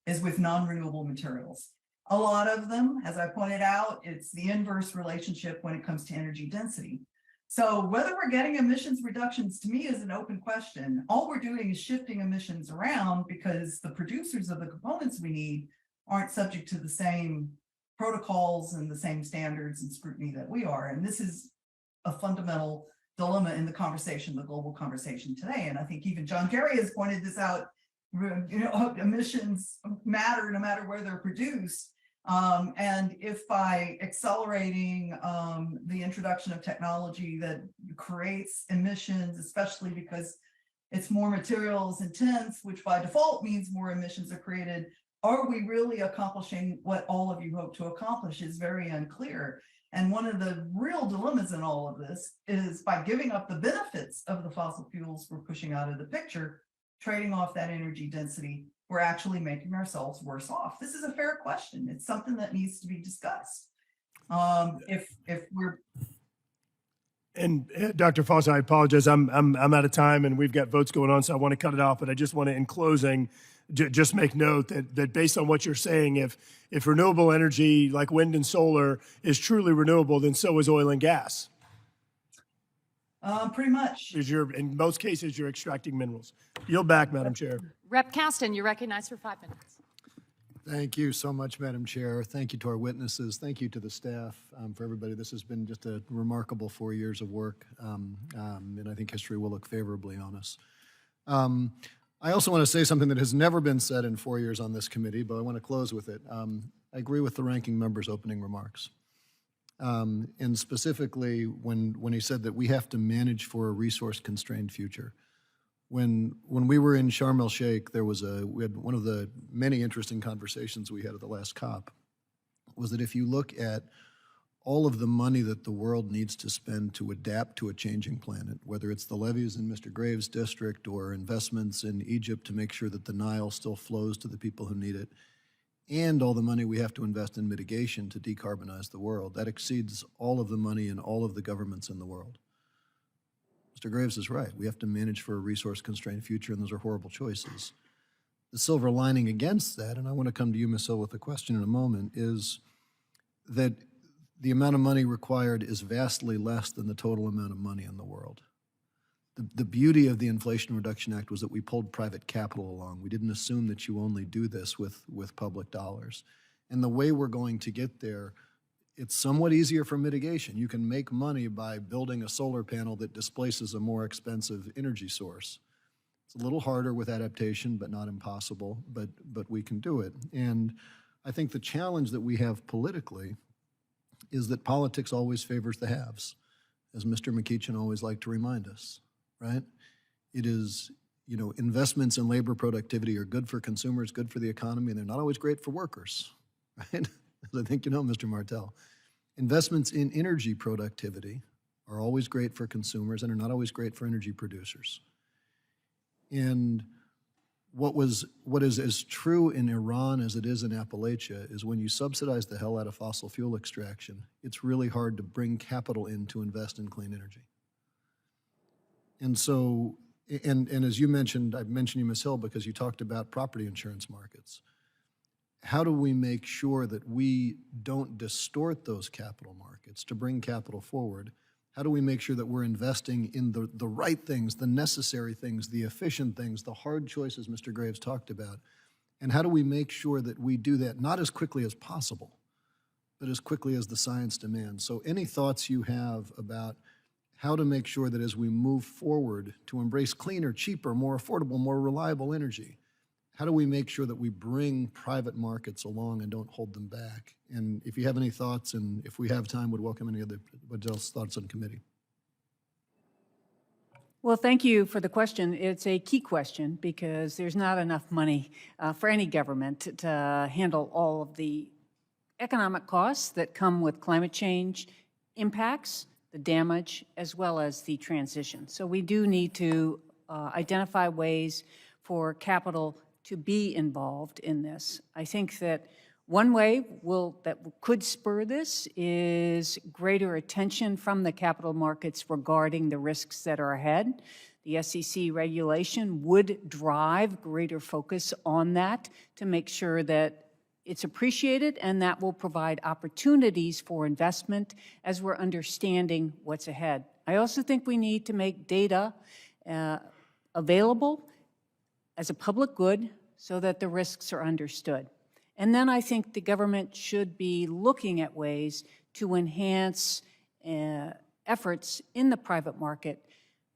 is with non-renewable materials. A lot of them, as I pointed out, it's the inverse relationship when it comes to energy density. So whether we're getting emissions reductions, to me, is an open question. All we're doing is shifting emissions around because the producers of the components we need aren't subject to the same protocols and the same standards and scrutiny that we are. And this is a fundamental dilemma in the conversation, the global conversation today. And I think even John Kerry has pointed this out, emissions matter no matter where they're produced. And if by accelerating the introduction of technology that creates emissions, especially because it's more materials intense, which by default means more emissions are created, are we really accomplishing what all of you hope to accomplish is very unclear. And one of the real dilemmas in all of this is by giving up the benefits of the fossil fuels we're pushing out of the picture, trading off that energy density, we're actually making ourselves worse off. This is a fair question. It's something that needs to be discussed. If we're And Dr. Foss, I apologize. I'm out of time, and we've got votes going on, so I want to cut it off. But I just want to, in closing, just make note that based on what you're saying, if renewable energy like wind and solar is truly renewable, then so is oil and gas. Pretty much. Because in most cases, you're extracting minerals. Yield back, Madam Chair. Rep. Caston, you're recognized for 5 minutes. Thank you so much, Madam Chair. Thank you to our witnesses. Thank you to the staff, for everybody. This has been just a remarkable 4 years of work, and I think history will look favorably on us. I also want to say something that has never been said in 4 years on this committee, but I want to close with it. I agree with the ranking member's opening remarks. And specifically when he said that we have to manage for a resource-constrained future. When we were in Sharm el-Sheikh, we had one of the many interesting conversations we had at the last COP, was that if you look at all of the money that the world needs to spend to adapt to a changing planet, whether it's the levees in Mr. Graves' district or investments in Egypt to make sure that the Nile still flows to the people who need it, and all the money we have to invest in mitigation to decarbonize the world, that exceeds all of the money in all of the governments in the world. Mr. Graves is right. We have to manage for a resource-constrained future, and those are horrible choices. The silver lining against that, and I want to come to you, Ms. Hill, with a question in a moment, is that the amount of money required is vastly less than the total amount of money in the world. The beauty of the Inflation Reduction Act was that we pulled private capital along. We didn't assume that you only do this with public dollars. And the way we're going to get there, it's somewhat easier for mitigation. You can make money by building a solar panel that displaces a more expensive energy source. It's a little harder with adaptation, but not impossible, but we can do it. And I think the challenge that we have politically is that politics always favors the haves, as Mr. McEachin always liked to remind us, right? It is, investments in labor productivity are good for consumers, good for the economy, and they're not always great for workers, right? As I think you know, Mr. Martell. Investments in energy productivity are always great for consumers and are not always great for energy producers. And what is as true in Iran as it is in Appalachia is when you subsidize the hell out of fossil fuel extraction, it's really hard to bring capital in to invest in clean energy. And so, and as you mentioned, I mentioned you, Ms. Hill, because you talked about property insurance markets. How do we make sure that we don't distort those capital markets to bring capital forward? How do we make sure that we're investing in the right things, the necessary things, the efficient things, the hard choices Mr. Graves talked about? And how do we make sure that we do that not as quickly as possible, but as quickly as the science demands? So any thoughts you have about how to make sure that as we move forward to embrace cleaner, cheaper, more affordable, more reliable energy, how do we make sure that we bring private markets along and don't hold them back? And if you have any thoughts, and if we have time, would welcome any other thoughts on committee. Well, thank you for the question. It's a key question because there's not enough money for any government to handle all of the economic costs that come with climate change impacts, the damage, as well as the transition. So we do need to identify ways for capital to be involved in this. I think that one way that could spur this is greater attention from the capital markets regarding the risks that are ahead. The SEC regulation would drive greater focus on that to make sure that it's appreciated, and that will provide opportunities for investment as we're understanding what's ahead. I also think we need to make data available as a public good so that the risks are understood. And then I think the government should be looking at ways to enhance efforts in the private market,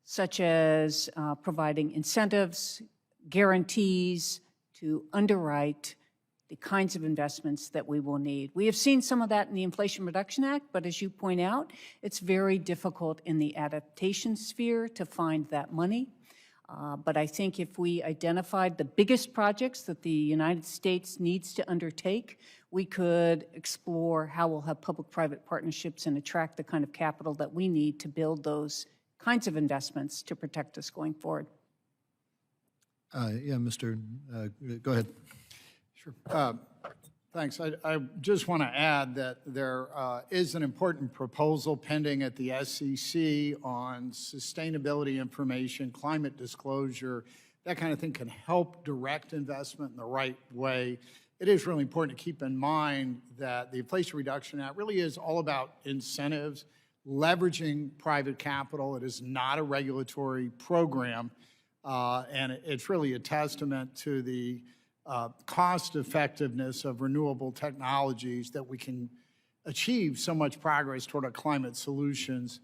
such as providing incentives, guarantees to underwrite the kinds of investments that we will need. We have seen some of that in the Inflation Reduction Act, but as you point out, it's very difficult in the adaptation sphere to find that money. But I think if we identified the biggest projects that the United States needs to undertake, we could explore how we'll have public-private partnerships and attract the kind of capital that we need to build those kinds of investments to protect us going forward. Yeah, Mr. Go ahead. Sure. Thanks. I just want to add that there is an important proposal pending at the SEC on sustainability information, climate disclosure, that kind of thing can help direct investment in the right way. It is really important to keep in mind that the Inflation Reduction Act really is all about incentives, leveraging private capital. It is not a regulatory program, and it's really a testament to the cost effectiveness of renewable technologies that we can achieve so much progress toward our climate solutions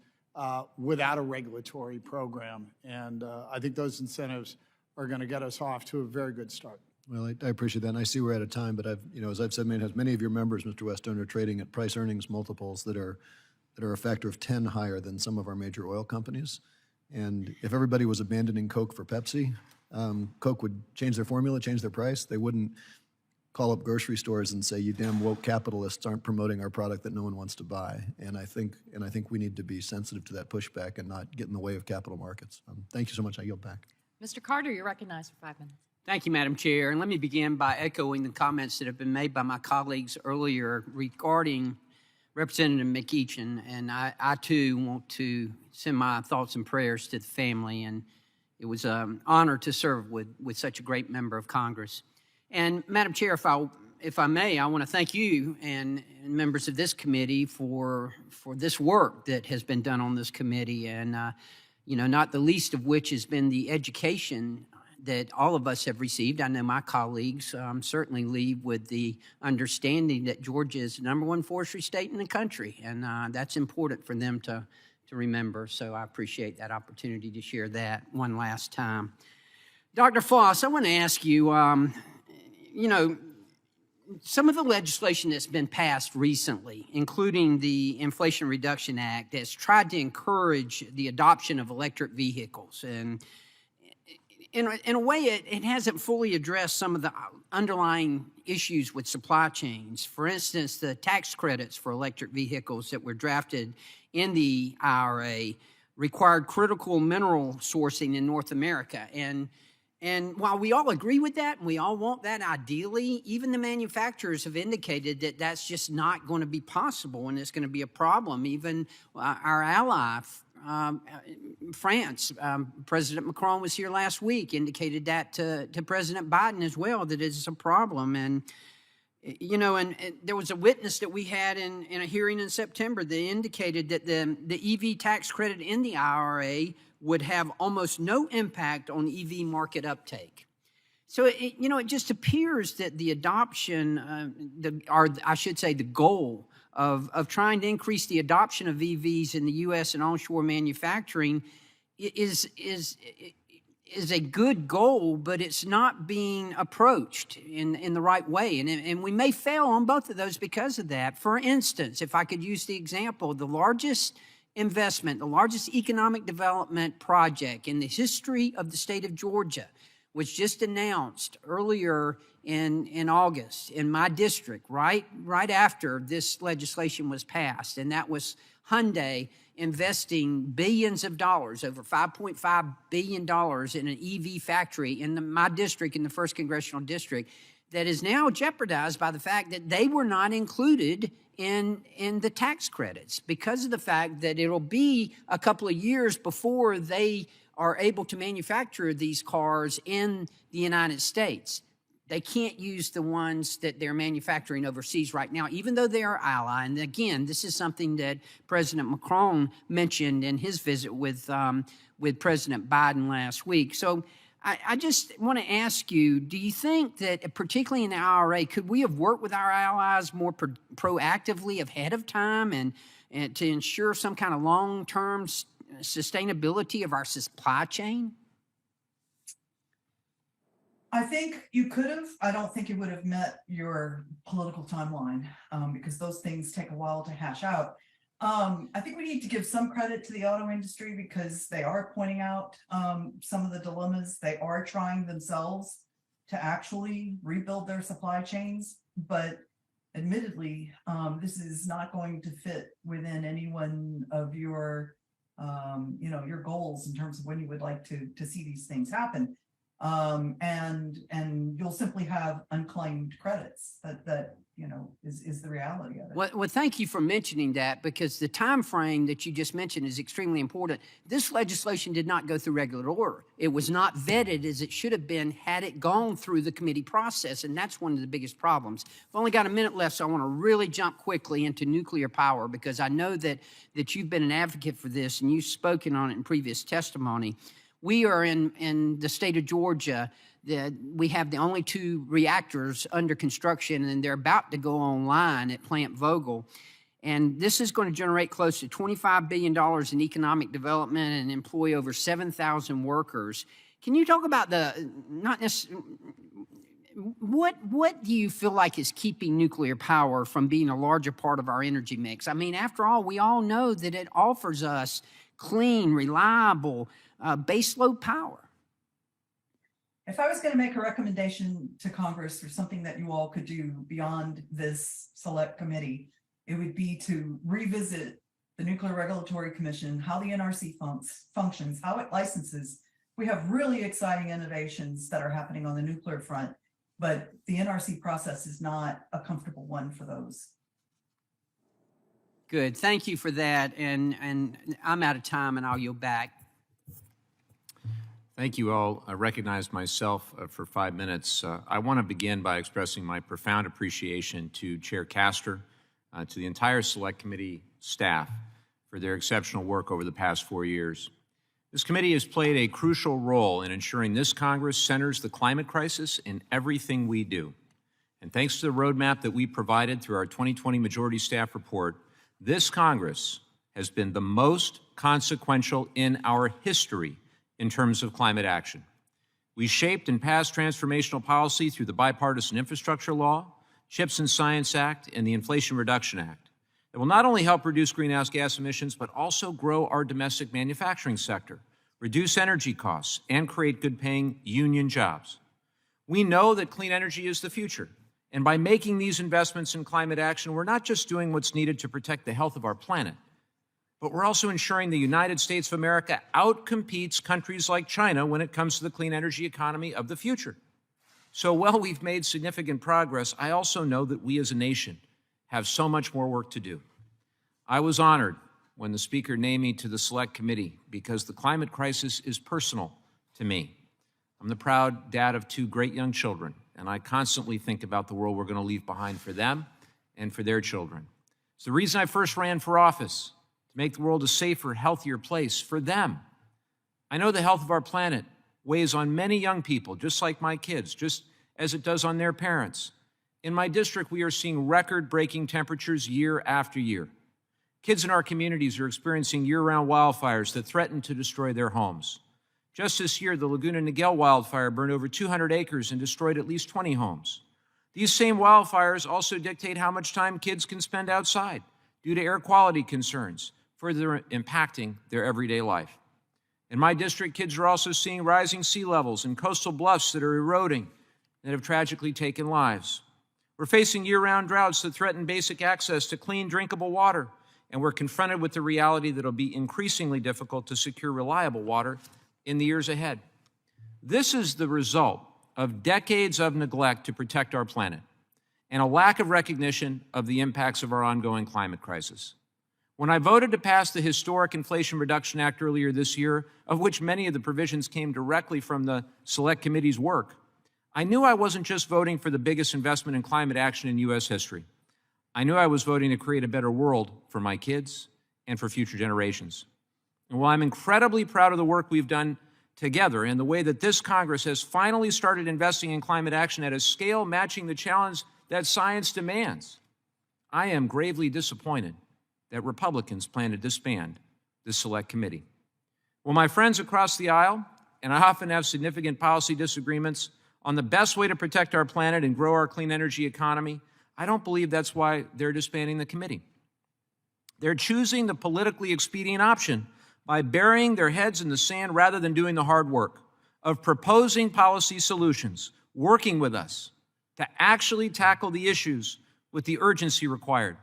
without a regulatory program. And I think those incentives are going to get us off to a very good start. Well, I appreciate that, and I see we're out of time, but as I've said, many of your members, Mr. Westone, are trading at price earnings multiples that are a factor of 10 higher than some of our major oil companies. And if everybody was abandoning Coke for Pepsi, Coke would change their formula, change their price. They wouldn't call up grocery stores and say, "You damn woke capitalists aren't promoting our product that no one wants to buy." And I think we need to be sensitive to that pushback and not get in the way of capital markets. Thank you so much. I yield back. Mr. Carter, you're recognized for 5 minutes. Thank you, Madam Chair. And let me begin by echoing the comments that have been made by my colleagues earlier regarding Representative McEachin. And I too want to send my thoughts and prayers to the family. And it was an honor to serve with such a great member of Congress. And Madam Chair, if I may, I want to thank you and members of this committee for this work that has been done on this committee, and not the least of which has been the education that all of us have received. I know my colleagues certainly leave with the understanding that Georgia is the #1 forestry state in the country, and that's important for them to remember. So I appreciate that opportunity to share that one last time. Dr. Foss, I want to ask you, some of the legislation that's been passed recently, including the Inflation Reduction Act, has tried to encourage the adoption of electric vehicles. And in a way, it hasn't fully addressed some of the underlying issues with supply chains. For instance, the tax credits for electric vehicles that were drafted in the IRA required critical mineral sourcing in North America. And while we all agree with that, and we all want that ideally, even the manufacturers have indicated that that's just not going to be possible, and it's going to be a problem. Even our ally, France, President Macron was here last week, indicated that to President Biden as well, that it's a problem. And there was a witness that we had in a hearing in September that indicated that the EV tax credit in the IRA would have almost no impact on EV market uptake. So, it just appears that the adoption, the goal of trying to increase the adoption of EVs in the U.S. and onshore manufacturing is a good goal, but it's not being approached in the right way. And we may fail on both of those because of that. For instance, if I could use the example, the largest investment, the largest economic development project in the history of the state of Georgia was just announced earlier in August in my district, right after this legislation was passed. And that was Hyundai investing billions of dollars, over $5.5 billion in an EV factory in my district, in the 1st Congressional District, that is now jeopardized by the fact that they were not included in the tax credits because of the fact that it'll be a couple of years before they are able to manufacture these cars in the United States. They can't use the ones that they're manufacturing overseas right now, even though they are ally. And again, this is something that President Macron mentioned in his visit with President Biden last week. So I just want to ask you, do you think that, particularly in the IRA, could we have worked with our allies more proactively ahead of time and to ensure some kind of long-term sustainability of our supply chain? I think you could have. I don't think it would have met your political timeline because those things take a while to hash out. I think we need to give some credit to the auto industry because they are pointing out some of the dilemmas. They are trying themselves to actually rebuild their supply chains, but admittedly, this is not going to fit within any one of your, your goals in terms of when you would like to see these things happen. And you'll simply have unclaimed credits that is the reality of it. Well, thank you for mentioning that, because the time frame that you just mentioned is extremely important. This legislation did not go through regular order. It was not vetted as it should have been had it gone through the committee process, and that's one of the biggest problems. I've only got a minute left, so I want to really jump quickly into nuclear power, because I know that you've been an advocate for this and you've spoken on it in previous testimony. We are in the state of Georgia. We have the only 2 reactors under construction, and they're about to go online at Plant Vogtle. And this is going to generate close to $25 billion in economic development and employ over 7,000 workers. Can you talk about what do you feel like is keeping nuclear power from being a larger part of our energy mix? I mean, after all, we all know that it offers us clean, reliable, baseload power. If I was going to make a recommendation to Congress for something that you all could do beyond this select committee, it would be to revisit the Nuclear Regulatory Commission, how the NRC functions, how it licenses. We have really exciting innovations that are happening on the nuclear front, but the NRC process is not a comfortable one for those. Good. Thank you for that. And I'm out of time, and I'll yield back. Thank you all. I recognize myself for 5 minutes. I want to begin by expressing my profound appreciation to Chair Castor, to the entire Select Committee staff for their exceptional work over the past 4 years. This committee has played a crucial role in ensuring this Congress centers the climate crisis in everything we do. And thanks to the roadmap that we provided through our 2020 Majority Staff Report, this Congress has been the most consequential in our history in terms of climate action. We shaped and passed transformational policy through the Bipartisan Infrastructure Law, CHIPS and Science Act, and the Inflation Reduction Act that will not only help reduce greenhouse gas emissions, but also grow our domestic manufacturing sector, reduce energy costs, and create good-paying union jobs. We know that clean energy is the future, and by making these investments in climate action, we're not just doing what's needed to protect the health of our planet, but we're also ensuring the United States of America outcompetes countries like China when it comes to the clean energy economy of the future. So while we've made significant progress, I also know that we as a nation have so much more work to do. I was honored when the Speaker named me to the Select Committee because the climate crisis is personal to me. I'm the proud dad of 2 great young children, and I constantly think about the world we're going to leave behind for them and for their children. It's the reason I first ran for office, to make the world a safer, healthier place for them. I know the health of our planet weighs on many young people, just like my kids, just as it does on their parents. In my district, we are seeing record-breaking temperatures year after year. Kids in our communities are experiencing year-round wildfires that threaten to destroy their homes. Just this year, the Laguna Niguel wildfire burned over 200 acres and destroyed at least 20 homes. These same wildfires also dictate how much time kids can spend outside due to air quality concerns, further impacting their everyday life. In my district, kids are also seeing rising sea levels and coastal bluffs that are eroding and have tragically taken lives. We're facing year-round droughts that threaten basic access to clean, drinkable water, and we're confronted with the reality that it'll be increasingly difficult to secure reliable water in the years ahead. This is the result of decades of neglect to protect our planet and a lack of recognition of the impacts of our ongoing climate crisis. When I voted to pass the historic Inflation Reduction Act earlier this year, of which many of the provisions came directly from the Select Committee's work, I knew I wasn't just voting for the biggest investment in climate action in U.S. history. I knew I was voting to create a better world for my kids and for future generations. And while I'm incredibly proud of the work we've done together and the way that this Congress has finally started investing in climate action at a scale matching the challenge that science demands, I am gravely disappointed that Republicans plan to disband this Select Committee. Well, my friends across the aisle, and I often have significant policy disagreements on the best way to protect our planet and grow our clean energy economy, I don't believe that's why they're disbanding the committee. They're choosing the politically expedient option by burying their heads in the sand rather than doing the hard work of proposing policy solutions, working with us to actually tackle the issues with the urgency required.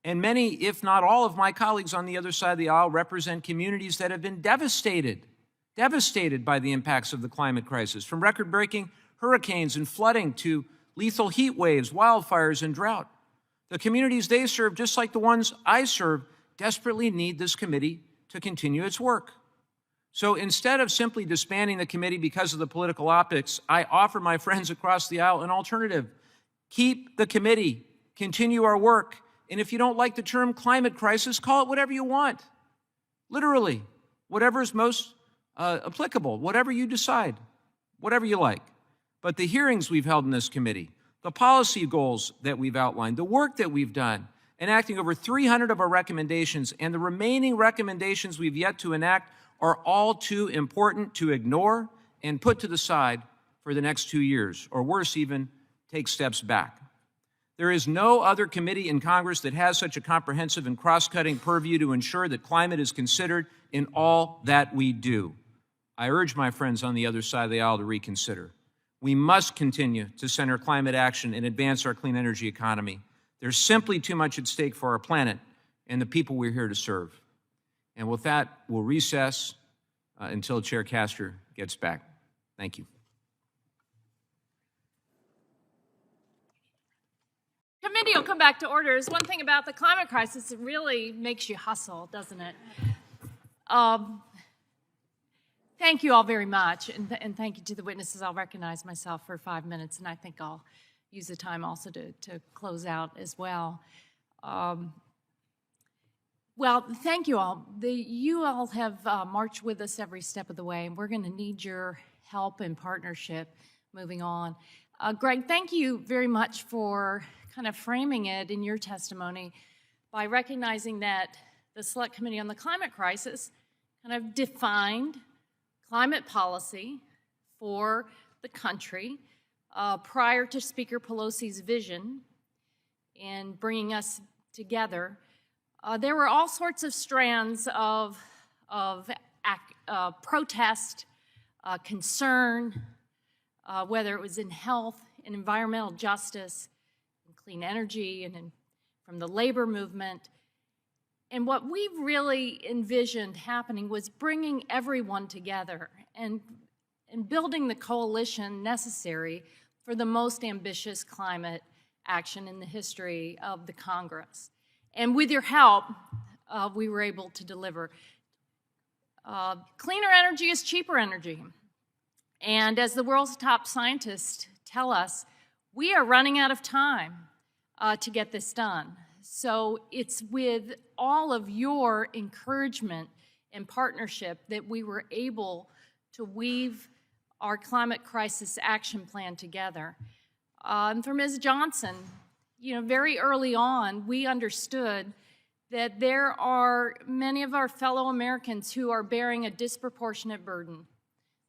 And many, if not all, of my colleagues on the other side of the aisle represent communities that have been devastated by the impacts of the climate crisis, from record-breaking hurricanes and flooding to lethal heat waves, wildfires, and drought. The communities they serve, just like the ones I serve, desperately need this committee to continue its work. So instead of simply disbanding the committee because of the political optics, I offer my friends across the aisle an alternative. Keep the committee, continue our work, and if you don't like the term climate crisis, call it whatever you want. Literally, whatever is most applicable, whatever you decide, whatever you like. But the hearings we've held in this committee, the policy goals that we've outlined, the work that we've done, enacting over 300 of our recommendations, and the remaining recommendations we've yet to enact are all too important to ignore and put to the side for the next 2 years, or worse even, take steps back. There is no other committee in Congress that has such a comprehensive and cross-cutting purview to ensure that climate is considered in all that we do. I urge my friends on the other side of the aisle to reconsider. We must continue to center climate action and advance our clean energy economy. There's simply too much at stake for our planet and the people we're here to serve. And with that, we'll recess until Chair Castor gets back. Thank you. Committee will come back to order. There's one thing about the climate crisis, it really makes you hustle, doesn't it? Thank you all very much, and thank you to the witnesses. I'll recognize myself for 5 minutes, and I think I'll use the time also to close out as well. Well, thank you all. You all have marched with us every step of the way, and we're going to need your help and partnership moving on. Greg, thank you very much for kind of framing it in your testimony by recognizing that the Select Committee on the Climate Crisis kind of defined climate policy for the country prior to Speaker Pelosi's vision in bringing us together. There were all sorts of strands of protest, concern, whether it was in health and environmental justice, and clean energy, and from the labor movement. And what we really envisioned happening was bringing everyone together and building the coalition necessary for the most ambitious climate action in the history of the Congress. And with your help, we were able to deliver. Cleaner energy is cheaper energy. And as the world's top scientists tell us, we are running out of time to get this done. So it's with all of your encouragement and partnership that we were able to weave our climate crisis action plan together. And for Ms. Johnson, you know, very early on, we understood that there are many of our fellow Americans who are bearing a disproportionate burden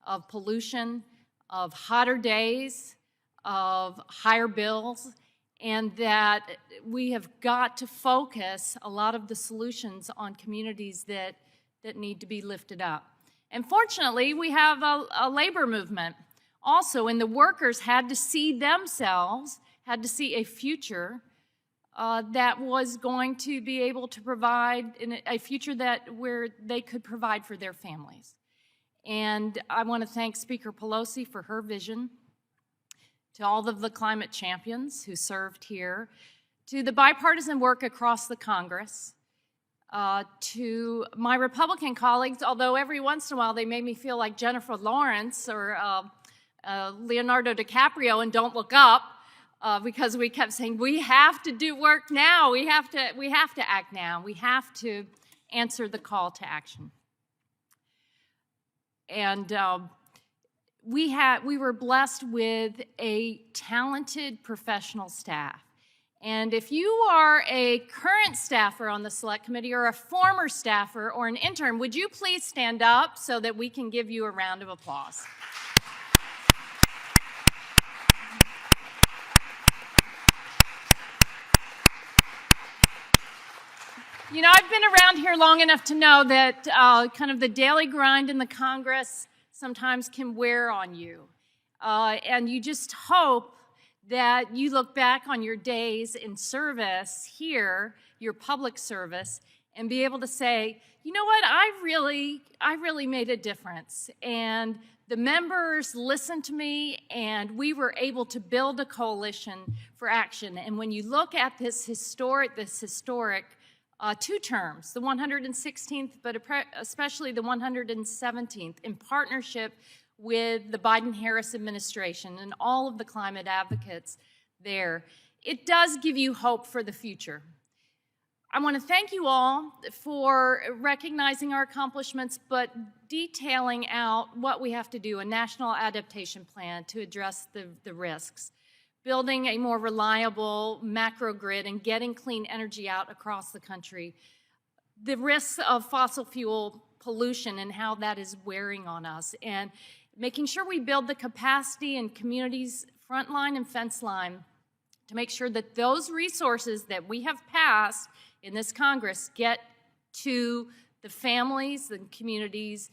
of pollution, of hotter days, of higher bills, and that we have got to focus a lot of the solutions on communities that need to be lifted up. And fortunately, we have a labor movement also, and the workers had to see themselves, had to see a future that was going to be able to provide, a future where they could provide for their families. And I want to thank Speaker Pelosi for her vision, to all of the climate champions who served here, to the bipartisan work across the Congress, to my Republican colleagues, although every once in a while they made me feel like Jennifer Lawrence or Leonardo DiCaprio and Don't Look Up, because we kept saying, we have to do work now, we have to act now, we have to answer the call to action. And we were blessed with a talented professional staff. And if you are a current staffer on the Select Committee or a former staffer or an intern, would you please stand up so that we can give you a round of applause? You know, I've been around here long enough to know that kind of the daily grind in the Congress sometimes can wear on you. And you just hope that you look back on your days in service here, your public service, and be able to say, you know what, I really made a difference. And the members listened to me, and we were able to build a coalition for action. And when you look at this historic two terms, the 116th, but especially the 117th, in partnership with the Biden-Harris administration and all of the climate advocates there, it does give you hope for the future. I want to thank you all for recognizing our accomplishments, but detailing out what we have to do, a national adaptation plan to address the risks, building a more reliable macro grid and getting clean energy out across the country, the risks of fossil fuel pollution and how that is wearing on us, and making sure we build the capacity in communities, front line and fence line, to make sure that those resources that we have passed in this Congress get to the families and communities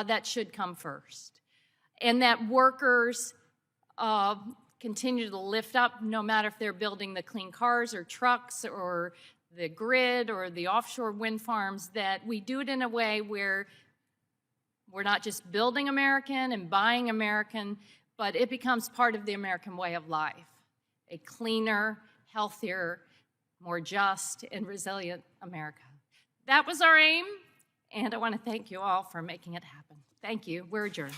that should come first. And that workers continue to lift up, no matter if they're building the clean cars or trucks or the grid or the offshore wind farms, that we do it in a way where we're not just building American and buying American, but it becomes part of the American way of life. A cleaner, healthier, more just and resilient America. That was our aim, and I want to thank you all for making it happen. Thank you. We're adjourned.